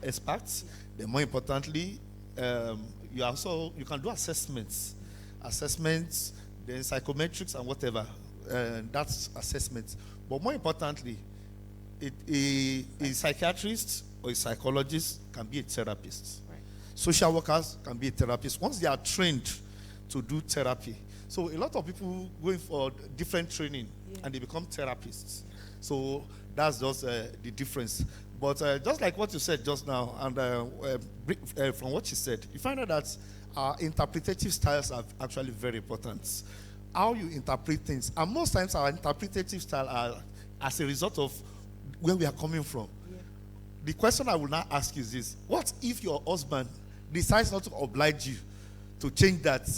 expert. Then more importantly, you can do assessments, then psychometrics and whatever. That's assessments. But more importantly, a psychiatrist or a psychologist can be a therapist. Right. Social workers can be a therapist once they are trained to do therapy. So a lot of people going for different training and they become therapists. So that's just the difference. But just like what you said just now, and from what you said, you find out that our interpretative styles are actually very important. How you interpret things. And most times our interpretative style are as a result of where we are coming from. Yeah. The question I will now ask you is this: what if your husband decides not to oblige you to change that?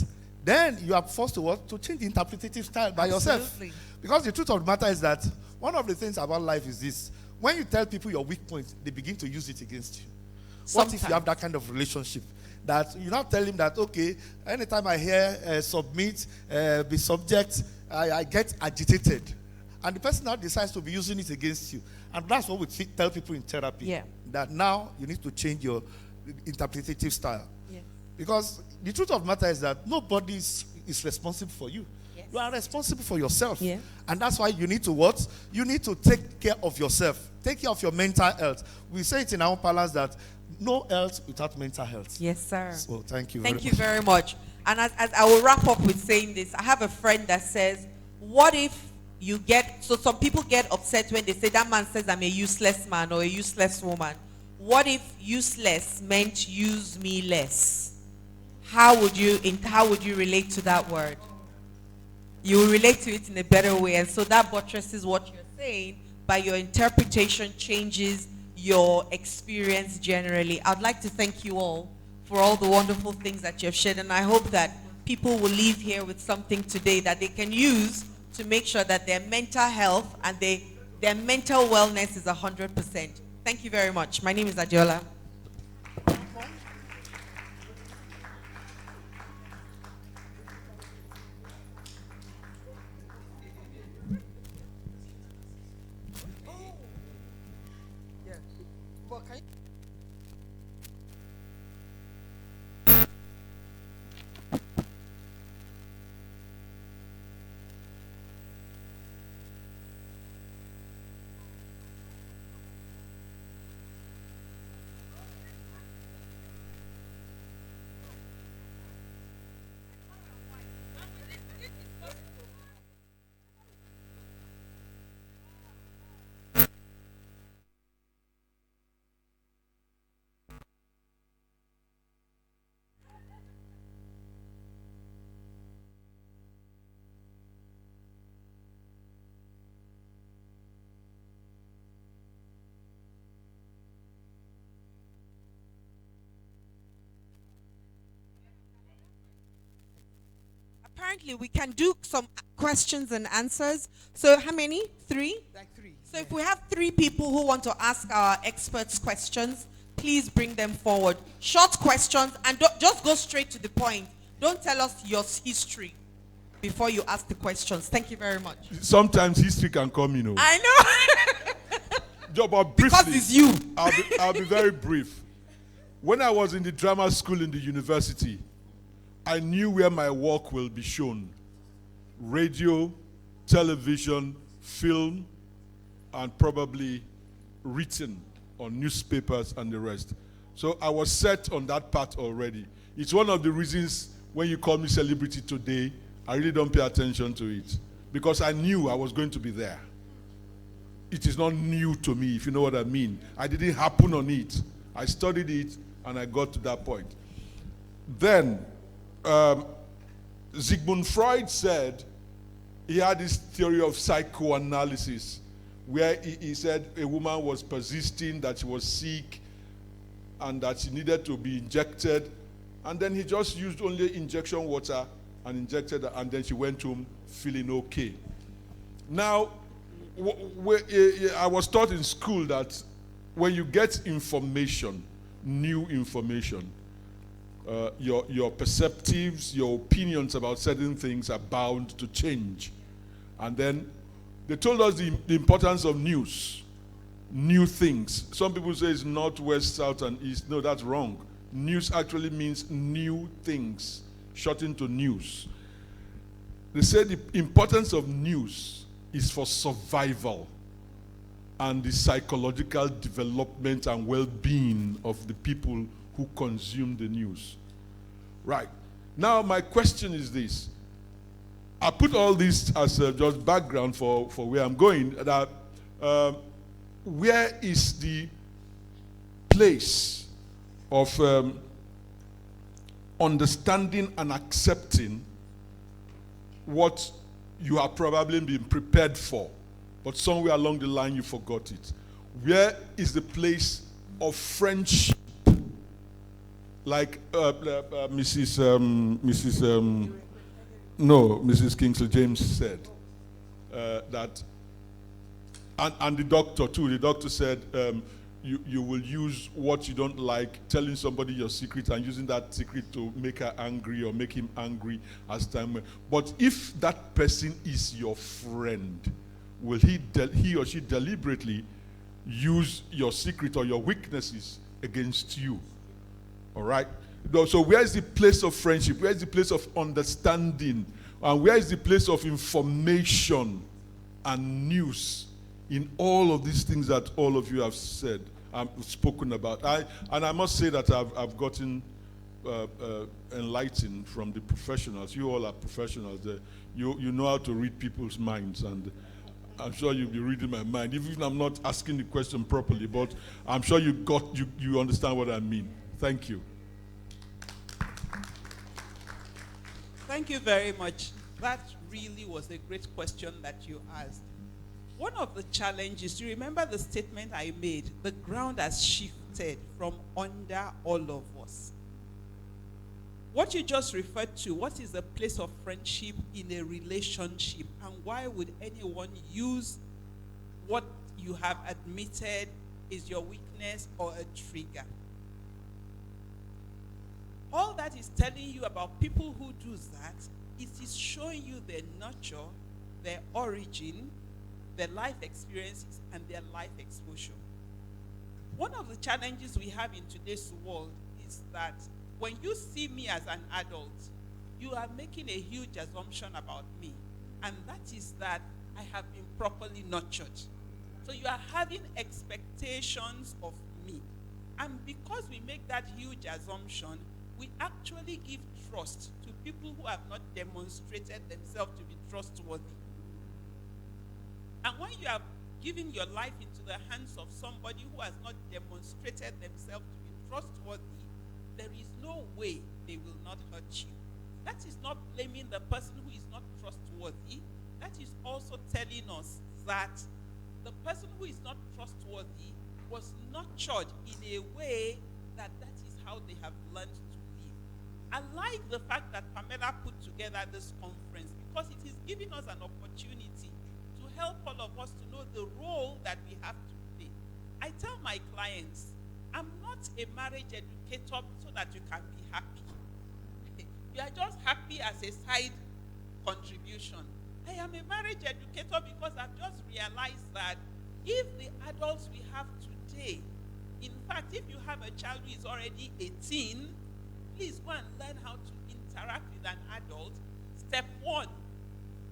Then you are forced to what? To change the interpretative style by yourself. Because the truth of the matter is that one of the things about life is this: when you tell people your weak point, they begin to use it against you. What if you have that kind of relationship? That you now tell him that, okay, anytime I hear submit, be subject, I get agitated. And the person now decides to be using it against you. And that's what we tell people in therapy. Yeah. That now you need to change your interpretative style. Yeah. Because the truth of the matter is that nobody is responsible for you. Yes. You are responsible for yourself. Yeah. And that's why you need to what? You need to take care of yourself. Take care of your mental health. We say it in our balance that no health without mental health. Yes, sir. So thank you very much. And as I will wrap up with saying this, I have a friend that says, what if you get, so some people get upset when they say that man says I'm a useless man or a useless woman. What if useless meant use me less? How would you relate to that word? You will relate to it in a better way. And so that buttresses what you're saying, but your interpretation changes your experience generally. I'd like to thank you all for all the wonderful things that you have shared, and I hope that people will leave here with something today that they can use to make sure that their mental health and their mental wellness is 100%. Thank you very much. My name is Adiola. currently we can do some questions and answers. So how many? 3? Like 3. So if we have 3 people who want to ask our experts questions, please bring them forward. Short questions, and just go straight to the point. Don't tell us your history before you ask the questions. Thank you very much. Sometimes history can come, I know. But Because briefly, it's you. I'll be very brief. When I was in the drama school in the university, I knew where my work will be shown. Radio, television, film, and probably written on newspapers and the rest. So I was set on that path already. It's one of the reasons when you call me celebrity today, I really don't pay attention to it. Because I knew I was going to be there. It is not new to me, if you know what I mean. I didn't happen on it. I studied it, and I got to that point. Then, Sigmund Freud said he had this theory of psychoanalysis where he said a woman was persisting, that she was sick, and that she needed to be injected. And then he just used only injection water and injected her, and then she went home feeling okay. Now, I was taught in school that when you get information, new information, your perceptives, your opinions about certain things are bound to change. And then they told us the importance of news, new things. Some people say it's north, west, south, and east. No, that's wrong. News actually means new things, shortened to news. They say the importance of news is for survival and the psychological development and well-being of the people who consume the news. Right. Now, my question is this. I put all this as just background for where I'm going. That where is the place of understanding and accepting what you have probably been prepared for, but somewhere along the line you forgot it? Where is the place of friendship? Like Mrs. Kingsley James said that, and the doctor too. The doctor said you will use what you don't like, telling somebody your secret and using that secret to make her angry or make him angry as time went. But if that person is your friend, will he or she deliberately use your secret or your weaknesses against you? All right? So where is the place of friendship? Where is the place of understanding? And where is the place of information and news in all of these things that all of you have said, spoken about? And I must say that I've gotten enlightened from the professionals. You all are professionals. You know how to read people's minds, and I'm sure you'll be reading my mind, even if I'm not asking the question properly, but I'm sure you understand what I mean. Thank you. Thank you very much. That really was a great question that you asked. One of the challenges, you remember the statement I made, the ground has shifted from under all of us. What you just referred to, what is the place of friendship in a relationship, and why would anyone use what you have admitted is your weakness or a trigger? All that is telling you about people who do that, it is showing you their nurture, their origin, their life experiences, and their life exposure. One of the challenges we have in today's world is that when you see me as an adult, you are making a huge assumption about me, and that is that I have been properly nurtured. So you are having expectations of me. And because we make that huge assumption, we actually give trust to people who have not demonstrated themselves to be trustworthy. And when you have given your life into the hands of somebody who has not demonstrated themselves to be trustworthy, there is no way they will not hurt you. That is not blaming the person who is not trustworthy. That is also telling us that the person who is not trustworthy was nurtured in a way that is how they have learned to live. I like the fact that Pamela put together this conference because it is giving us an opportunity to help all of us to know the role that we have to play. I tell my clients, I'm not a marriage educator so that you can be happy. You are just happy as a side contribution. I am a marriage educator because I've just realized that if the adults we have today, in fact, if you have a child who is already 18, please go and learn how to interact with an adult. Step one,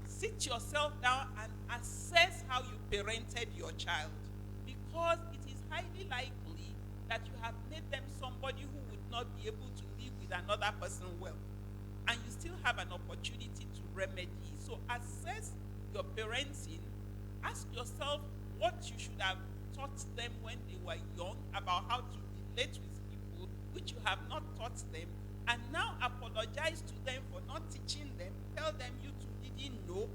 sit yourself down and assess how you parented your child. Because it is highly likely that you have made them somebody who would not be able to live with another person well. And you still have an opportunity to remedy. So assess your parenting. Ask yourself what you should have taught them when they were young about how to relate with people, which you have not taught them, and now apologize to them for not teaching them, tell them you two didn't know.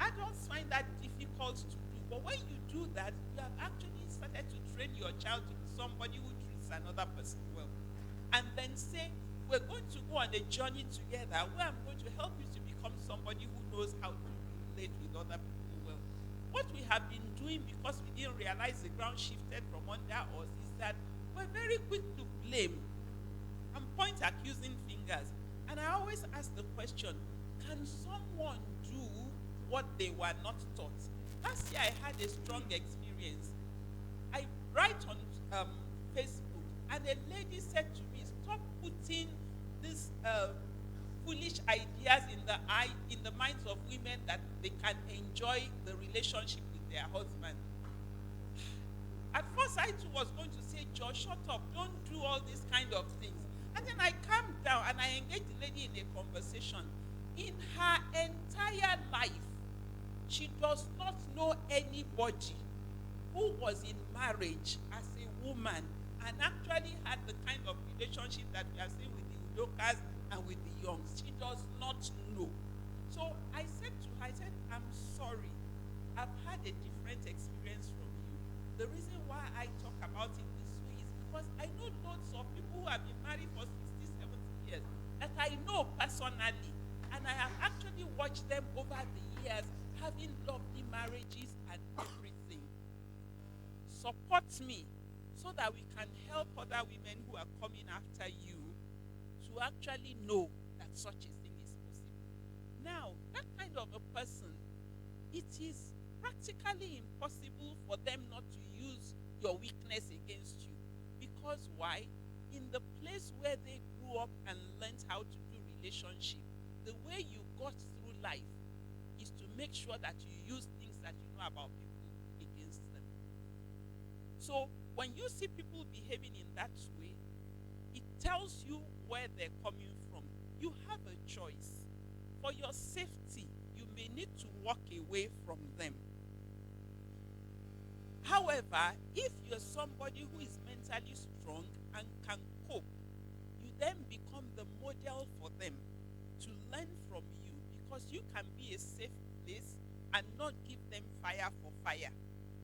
Adults find that difficult to do, but when you do that, you have actually started to train your child to be somebody who treats another person well. And then say, we're going to go on a journey together where I'm going to help you to become somebody who knows how to relate with other people well. What we have been doing, because we didn't realize the ground shifted from under us, is that we're very quick to blame and point accusing fingers. And I always ask the question, can someone do what they were not taught? Last year I had a strong experience. I write on Facebook, and a lady said to me, stop putting these foolish ideas in the minds of women that they can enjoy the relationship with their husband. At first I too was going to say, Josh, shut up, don't do all these kind of things. And then I calmed down and I engaged the lady in a conversation. In her entire life, she does not know anybody who was in marriage as a woman and actually had the kind of relationship that we are seeing with the Udokas and with the Youngs. She does not know. So I said to her, I'm sorry. I've had a different experience from you. The reason why I talk about it this way is because I know lots of people who have been married for 60, 70 years that I know personally. And I have actually watched them over the years having lovely marriages and everything. Support me so that we can help other women who are coming after you to actually know that such a thing is possible. Now, that kind of a person, it is practically impossible for them not to use your weakness against you. Because why? In the place where they grew up and learned how to do relationship, the way you got through life is to make sure that you use things that you know about people against them. So when you see people behaving in that way, it tells you where they're coming from. You have a choice. For your safety, you may need to walk away from them. However, if you're somebody who is mentally strong and can cope, you then become the model for them to learn from you, because you can be a safe place and not give them fire for fire,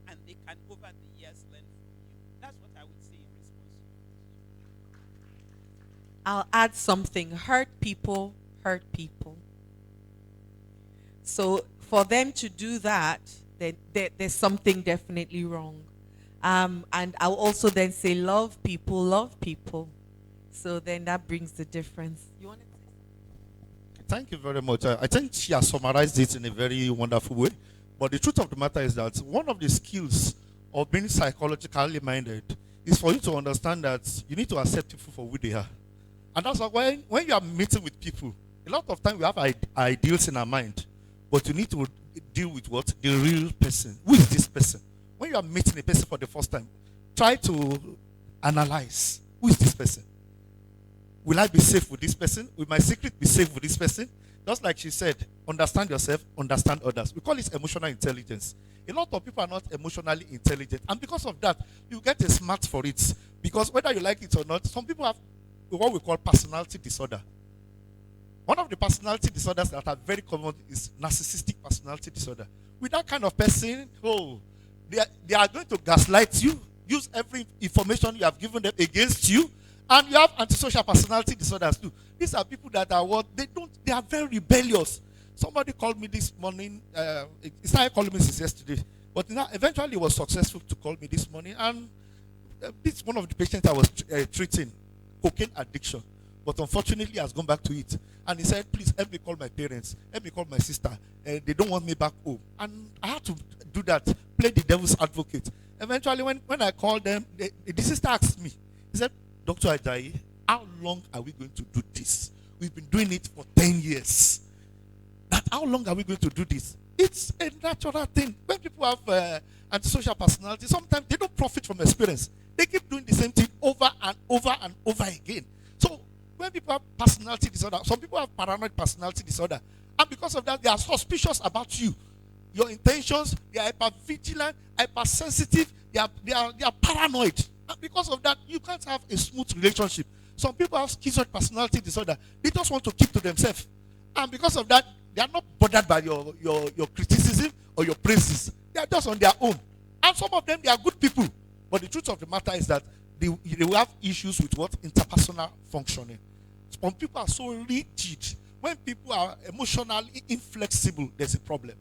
and they can over the years learn from you. That's what I would say in response to your question. I'll add something. Hurt people hurt people. So for them to do that, there's something definitely wrong. And I'll also then say love people, love people. So then that brings the difference. You want to say something? Thank you very much. I think she has summarized it in a very wonderful way. But the truth of the matter is that one of the skills of being psychologically minded is for you to understand that you need to accept people for who they are. And that's why when you are meeting with people, a lot of times we have ideals in our mind, but you need to deal with what? The real person. Who is this person? When you are meeting a person for the first time, try to analyze. Who is this person? Will I be safe with this person? Will my secret be safe with this person? Just like she said, understand yourself, understand others. We call it emotional intelligence. A lot of people are not emotionally intelligent. And because of that, you get a smart for it. Because whether you like it or not, some people have what we call personality disorder. One of the personality disorders that are very common is narcissistic personality disorder. With that kind of person, they are going to gaslight you, use every information you have given them against you, And you have antisocial personality disorders too. These are people that are what they are very rebellious. Somebody called me this morning. He started calling me since yesterday, but eventually he was successful to call me this morning. And this is one of the patients I was treating, cocaine addiction, but unfortunately has gone back to it. And he said, "Please help me call my parents, help me call my sister. They don't want me back home." And I had to do that, play the devil's advocate. Eventually, when I called them, the sister asked me, he said, "Dr. Ajayi, how long are we going to do this? We've been doing it for 10 years. How long are we going to do this?" It's a natural thing. When people have antisocial personality, sometimes they don't profit from experience. They keep doing the same thing over and over and over again. So when people have personality disorder, some people have paranoid personality disorder. And because of that, they are suspicious about you. Your intentions, they are hypervigilant, hypersensitive, they are paranoid. And because of that, you can't have a smooth relationship. Some people have schizoid personality disorder. They just want to keep to themselves. And because of that, they are not bothered by your criticism or your praises. They are just on their own. And some of them, they are good people. But the truth of the matter is that they will have issues with what? Interpersonal functioning. Some people are so rigid. When people are emotionally inflexible, there's a problem.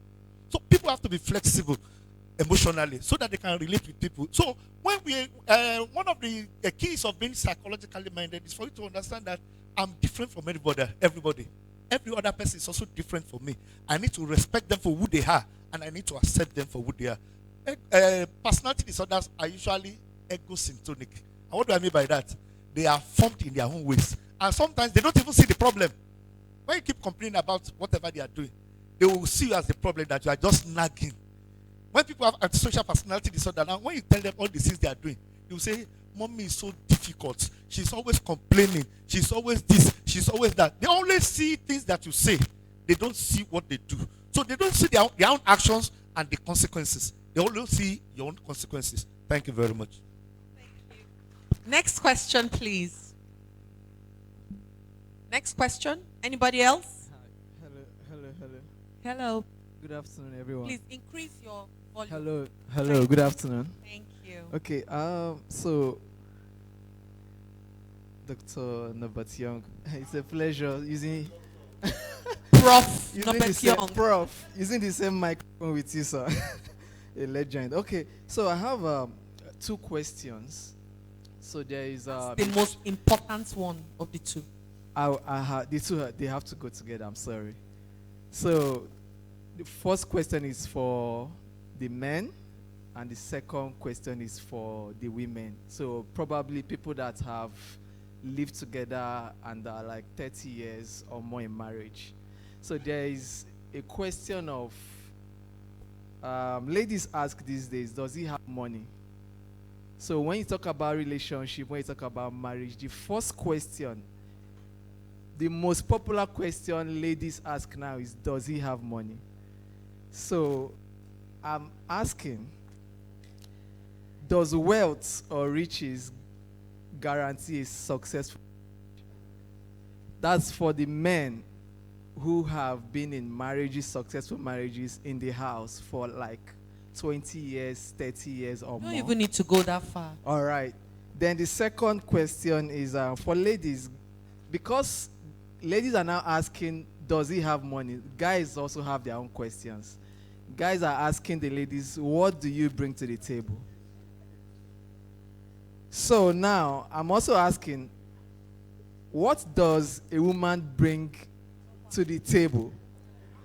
So people have to be flexible emotionally so that they can relate with people. So when one of the keys of being psychologically minded is for you to understand that I'm different from everybody. Every other person is also different from me. I need to respect them for who they are, and I need to accept them for who they are. Personality disorders are usually ego-symptotic. And what do I mean by that? They are formed in their own ways. And sometimes they don't even see the problem. When you keep complaining about whatever they are doing, they will see you as the problem that you are just nagging. When people have antisocial personality disorder, now when you tell them all the things they are doing, they will say, "Mommy is so difficult. She's always complaining. She's always this. She's always that." They always see things that you say. They don't see what they do. So they don't see their own actions and the consequences. They only see your own consequences. Thank you very much. Next question, please. Next question. Anybody else? Hello. Good afternoon, everyone. Please increase your volume. Hello. Good afternoon. Thank you. Okay. So, Dr. Nabat-Young, it's a pleasure using Prof. using the same microphone with you, sir. A legend. Okay. So I have 2 questions. So there is the most important one of the two. the two they have to go together. I'm sorry. So the first question is for the men, and the second question is for the women. So probably people that have lived together and are like 30 years or more in marriage. So there is a question of ladies ask these days, does he have money? So when you talk about relationship, when you talk about marriage, the first question, the most popular question ladies ask now is, does he have money? So I'm asking, does wealth or riches guarantee a successful? That's for the men who have been in marriages, successful marriages in the house for like 20 years, 30 years or more. You don't even need to go that far. All right. Then the second question is for ladies, because ladies are now asking, does he have money? Guys also have their own questions. Guys are asking the ladies, what do you bring to the table? So now, I'm also asking, what does a woman bring to the table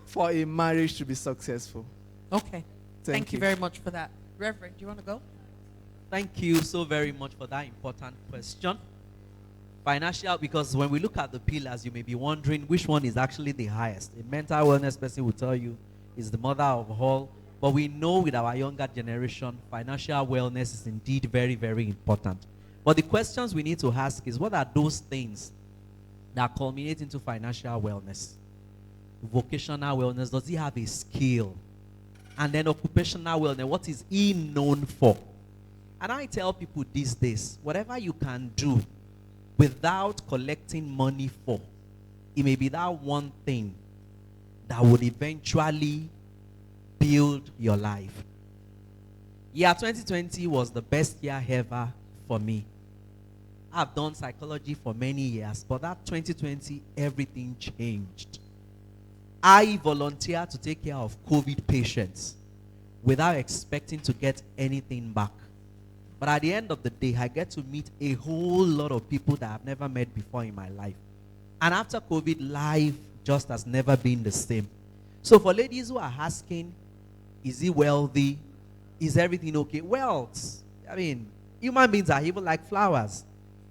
for a marriage to be successful? Okay. Thank you very much for that. Reverend, do you want to go? Thank you so very much for that important question. Financial, because when we look at the pillars, you may be wondering which one is actually the highest. A mental wellness person will tell you is the mother of all. But we know with our younger generation, financial wellness is indeed very, very important. But the questions we need to ask is, what are those things that culminate into financial wellness? Vocational wellness, does he have a skill? And then occupational wellness, what is he known for? And I tell people these days, whatever you can do without collecting money for, it may be that one thing that would eventually build your life. Year 2020 was the best year ever for me. I've done psychology for many years, but that 2020, everything changed. I volunteered to take care of COVID patients without expecting to get anything back. But at the end of the day, I get to meet a whole lot of people that I've never met before in my life. And after COVID, life just has never been the same. So for ladies who are asking, is he wealthy? Is everything okay? Wealth. I mean, human beings are even like flowers.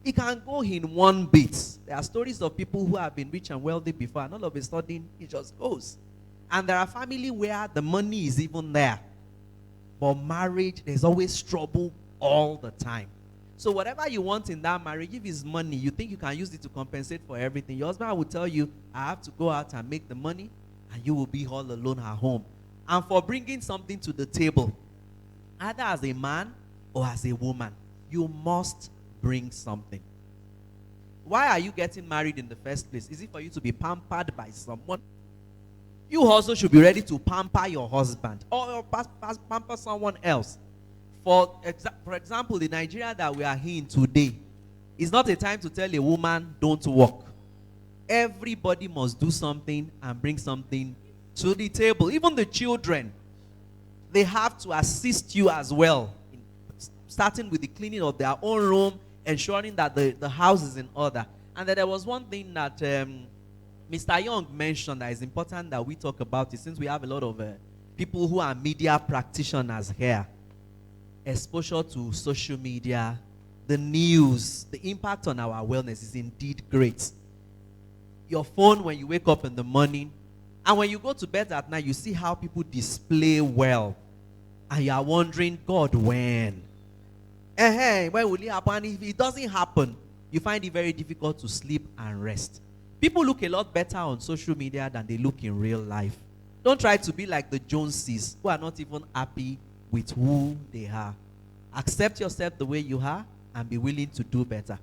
It can go in one bit. There are stories of people who have been rich and wealthy before, and all of a sudden, it just goes. And there are families where the money is even there. But marriage, there's always trouble all the time. So whatever you want in that marriage, if it's money, you think you can use it to compensate for everything. Your husband will tell you, I have to go out and make the money, and you will be all alone at home. And for bringing something to the table, either as a man or as a woman, you must bring something. Why are you getting married in the first place? Is it for you to be pampered by someone? You also should be ready to pamper your husband or pamper someone else. For example, the Nigeria that we are in today is not a time to tell a woman, don't work. Everybody must do something and bring something to the table. Even the children, they have to assist you as well, starting with the cleaning of their own room, ensuring that the house is in order. And then there was one thing that Mr. Young mentioned that is important that we talk about it, since we have a lot of people who are media practitioners here. Exposure to social media, the news, the impact on our wellness is indeed great. Your phone when you wake up in the morning, and when you go to bed at night, you see how people display well. And you are wondering, God, when? When will it happen? If it doesn't happen, you find it very difficult to sleep and rest. People look a lot better on social media than they look in real life. Don't try to be like the Joneses, who are not even happy with who they are. Accept yourself the way you are and be willing to do better.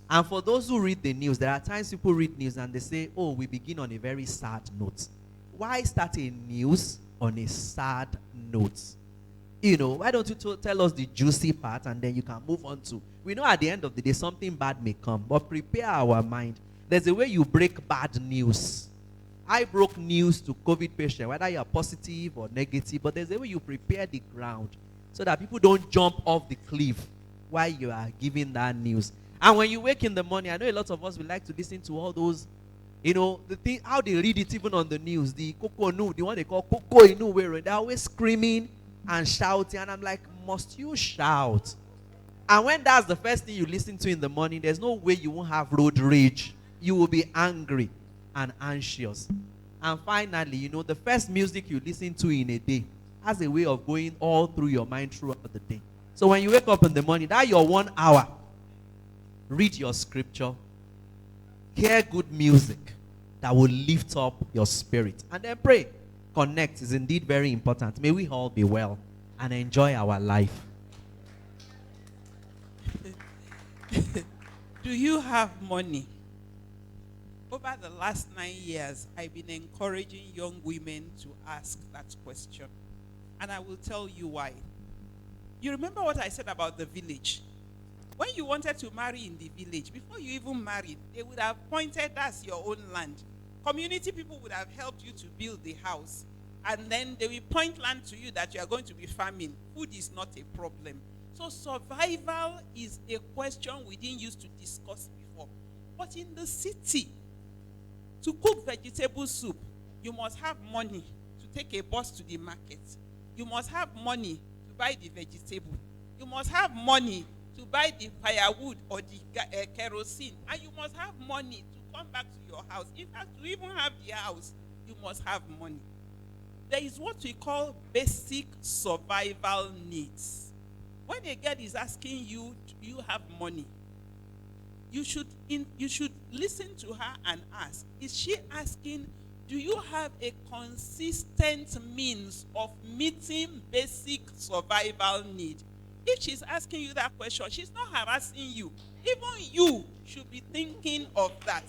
And for those who read the news, there are times people read news and they say, oh, we begin on a very sad note. Why start a news on a sad note? You know, why don't you tell us the juicy part and then you can move on to. We know at the end of the day something bad may come, but prepare our mind. There's a way you break bad news. I broke news to COVID patients, whether you're positive or negative, but there's a way you prepare the ground so that people don't jump off the cliff while you are giving that news. And when you wake in the morning, I know a lot of us would like to listen to all those, you know, the thing, how they read it even on the news, the Coco Nu, the one they call Coco Inu, where they're always screaming and shouting, and I'm like, must you shout? And when that's the first thing you listen to in the morning, there's no way you won't have road rage. You will be angry and anxious. And finally, you know, the first music you listen to in a day has a way of going all through your mind throughout the day. So when you wake up in the morning, that your 1 hour, read your scripture, hear good music that will lift up your spirit, and then pray. Connect is indeed very important. May we all be well and enjoy our life. Do you have money? Over the last 9 years, I've been encouraging young women to ask that question. And I will tell you why. You remember what I said about the village? When you wanted to marry in the village, before you even married, they would have pointed as your own land. Community people would have helped you to build the house. And then they will point land to you that you are going to be farming. Food is not a problem. So survival is a question we didn't used to discuss before. But in the city, to cook vegetable soup, you must have money to take a bus to the market. You must have money to buy the vegetable. You must have money to buy the firewood or the kerosene. And you must have money to come back to your house. In fact, to even have the house, you must have money. There is what we call basic survival needs. When a girl is asking you, do you have money? You should listen to her and ask, is she asking, do you have a consistent means of meeting basic survival need? If she's asking you that question, she's not harassing you. Even you should be thinking of that.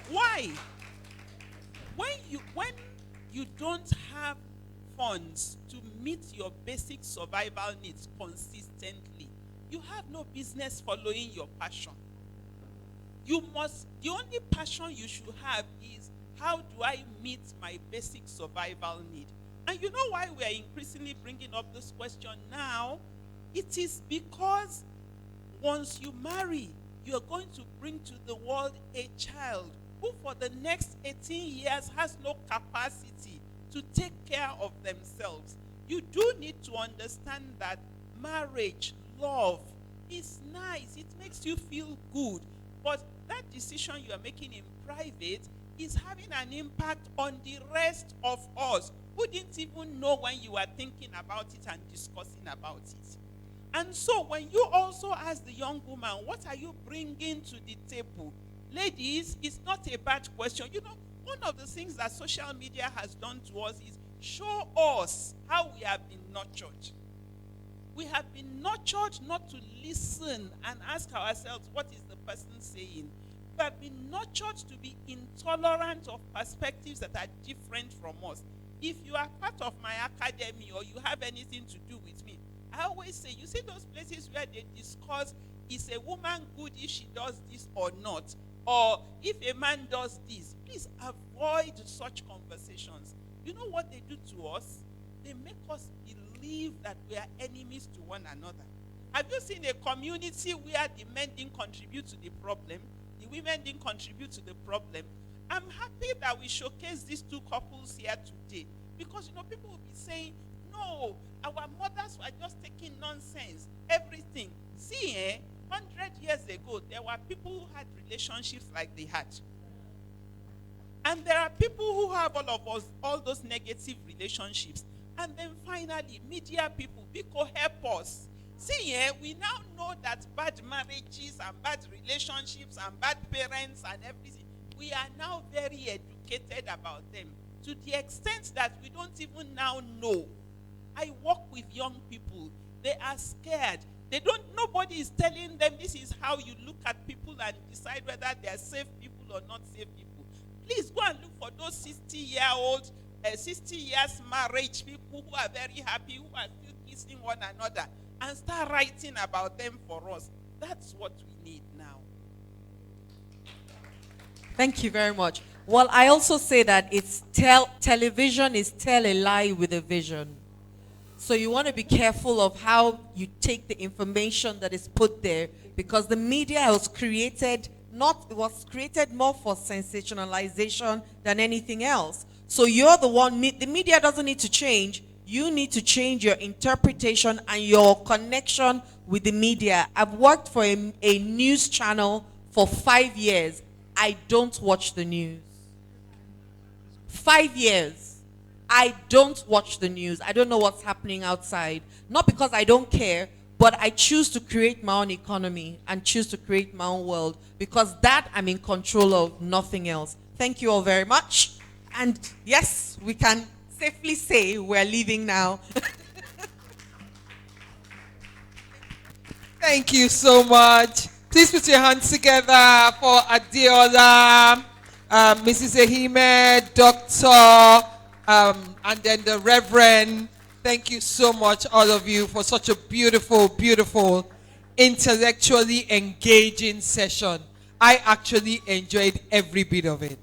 Why? When you don't have funds to meet your basic survival needs consistently, you have no business following your passion. The only passion you should have is, how do I meet my basic survival need? And you know why we are increasingly bringing up this question now? It is because once you marry, you are going to bring to the world a child who for the next 18 years has no capacity to take care of themselves. You do need to understand that marriage, love, is nice. It makes you feel good. But that decision you are making in private is having an impact on the rest of us who didn't even know when you were thinking about it and discussing about it. And so when you also ask the young woman, what are you bringing to the table? Ladies, it's not a bad question. You know, one of the things that social media has done to us is show us how we have been nurtured. We have been nurtured not to listen and ask ourselves, what is the person saying? We have been nurtured to be intolerant of perspectives that are different from us. If you are part of my academy or you have anything to do with me, I always say, you see those places where they discuss, is a woman good if she does this or not? Or if a man does this, please avoid such conversations. You know what they do to us? They make us believe that we are enemies to one another. Have you seen a community where the men didn't contribute to the problem, the women didn't contribute to the problem? I'm happy that we showcase these two couples here today, because you know people will be saying, no, our mothers were just taking nonsense, everything. See, 100 years ago, there were people who had relationships like they had. And there are people who have all those negative relationships. And then finally, media people, because help us. See, we now know that bad marriages and bad relationships and bad parents and everything, we are now very educated about them, to the extent that we don't even now know. I work with young people. They are scared. Nobody is telling them this is how you look at people and decide whether they are safe people or not safe people. Please go and look for those 60-year-old, 60 years marriage people who are very happy, who are still kissing one another, and start writing about them for us. That's what we need now. Thank you very much. Well, I also say that it's television is tell a lie with a vision. So you want to be careful of how you take the information that is put there, because the media was created more for sensationalization than anything else. So you're the one, the media doesn't need to change. You need to change your interpretation and your connection with the media. I've worked for a news channel for 5 years. I don't watch the news. 5 years. I don't watch the news. I don't know what's happening outside. Not because I don't care, but I choose to create my own economy and choose to create my own world, because that I'm in control of, nothing else. Thank you all very much. And yes, we can safely say we're leaving now. Thank you so much. Please put your hands together for Adeola, Mrs. Ehime, Dr. And then the Reverend. Thank you so much, all of you, for such a beautiful, beautiful, intellectually engaging session. I actually enjoyed every bit of it.